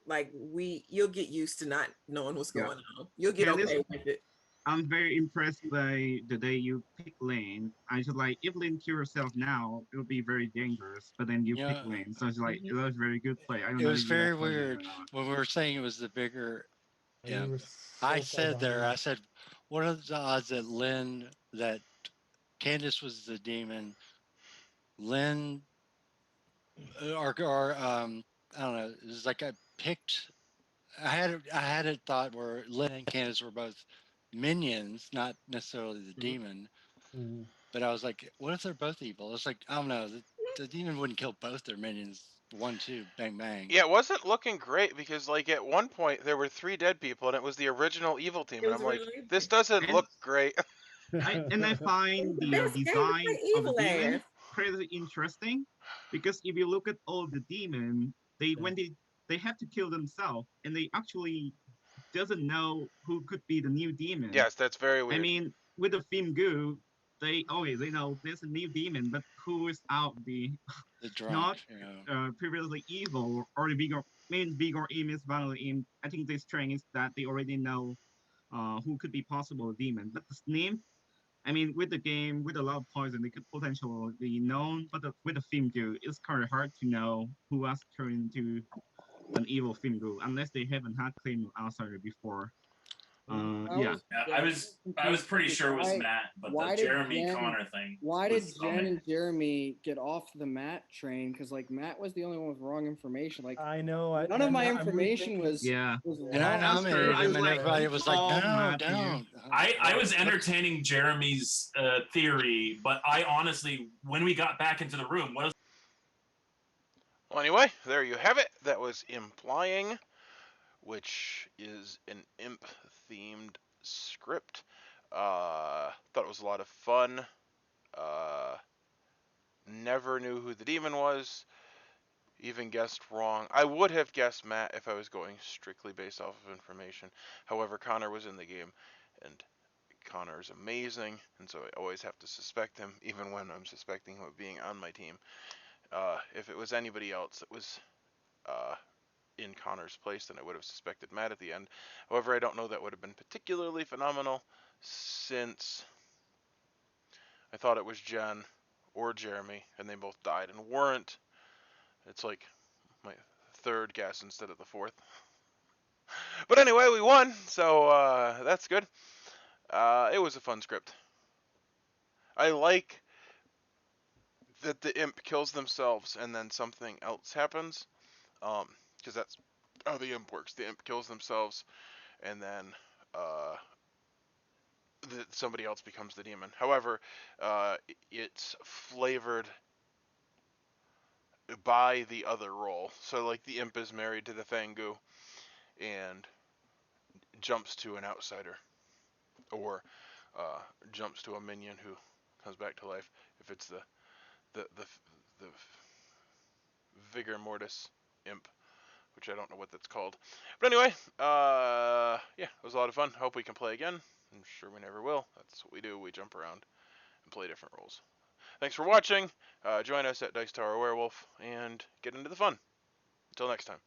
D: you'll get used to not knowing what's going on. You'll get okay with it.
B: I'm very impressed by the day you pick lane. I just like, if Lane kill yourself now, it would be very dangerous. But then you pick lane, so it's like it was very good play. I don't know.
G: It was very weird when we were saying it was the bigger. Yeah, I said there. I said, what are the odds that Candace was the demon, Lynn, or I don't know. It was like I had a thought where Lynn and Candace were both minions, not necessarily the demon. Mm-hmm. But I was like, what if they're both evil? It's like, I don't know. The demon wouldn't kill both their minions. 1, 2, bang, bang.
A: Yeah, it wasn't looking great because, at one point there were 3 dead people and it was the original evil team, and I'm like, this doesn't look great.
B: And I find the design of the demon pretty interesting, because if you look at all of the demon, when they have to kill themselves, and they actually doesn't know who could be the new demon.
A: Yes, that's very weird.
B: I mean, with the Fimgu, they know there's a new demon, but who is out the
G: drunk,
B: not previously evil or the bigger aim is vanilla aim. I think the strength is that they already know who could be possible demon. But the name, I mean, with the game, with a lot of poison, they could potentially be known. But with the Fimgu, it's kind of hard to know who has turned into an evil Fimgu unless they haven't had claimed outsider before.
E: I was pretty sure it was Matt, but the Jeremy Connor thing.
F: Why did Jen and Jeremy get off the Matt train? Because Matt was the only one with wrong information.
J: I know.
F: None of my information was.
B: Was
G: and I nominated him, and everybody was like, "No, don't."
E: I was entertaining Jeremy's theory, but I honestly, when we got back into the room,
A: Well, anyway, there you have it. That was Imp-lying, which is an imp-themed script. Thought it was a lot of fun. Never knew who the demon was. Even guessed wrong. I would have guessed Matt if I was going strictly based off of information. However, Connor was in the game, and Connor is amazing, and so I always have to suspect him, even when I'm suspecting him of being on my team. If it was anybody else that was in Connor's place, then I would have suspected Matt at the end. However, I don't know that would have been particularly phenomenal, since I thought it was Jen or Jeremy, and they both died and weren't. It's like my third guess instead of the fourth. But anyway, we won, so that's good. It was a fun script. I like that the imp kills themselves and then something else happens, because that's how the imp works. The imp kills themselves, and then somebody else becomes the demon. However, it's flavored by the other role. So like the imp is married to the Fangu and jumps to an outsider, or jumps to a minion who comes back to life. If it's the vigor mortis imp, which I don't know what that's called. But anyway, yeah, it was a lot of fun. Hope we can play again. I'm sure we never will. That's what we do. We jump around and play different roles. Thanks for watching. Join us at Dice Tower Werewolf and get into the fun. Until next time.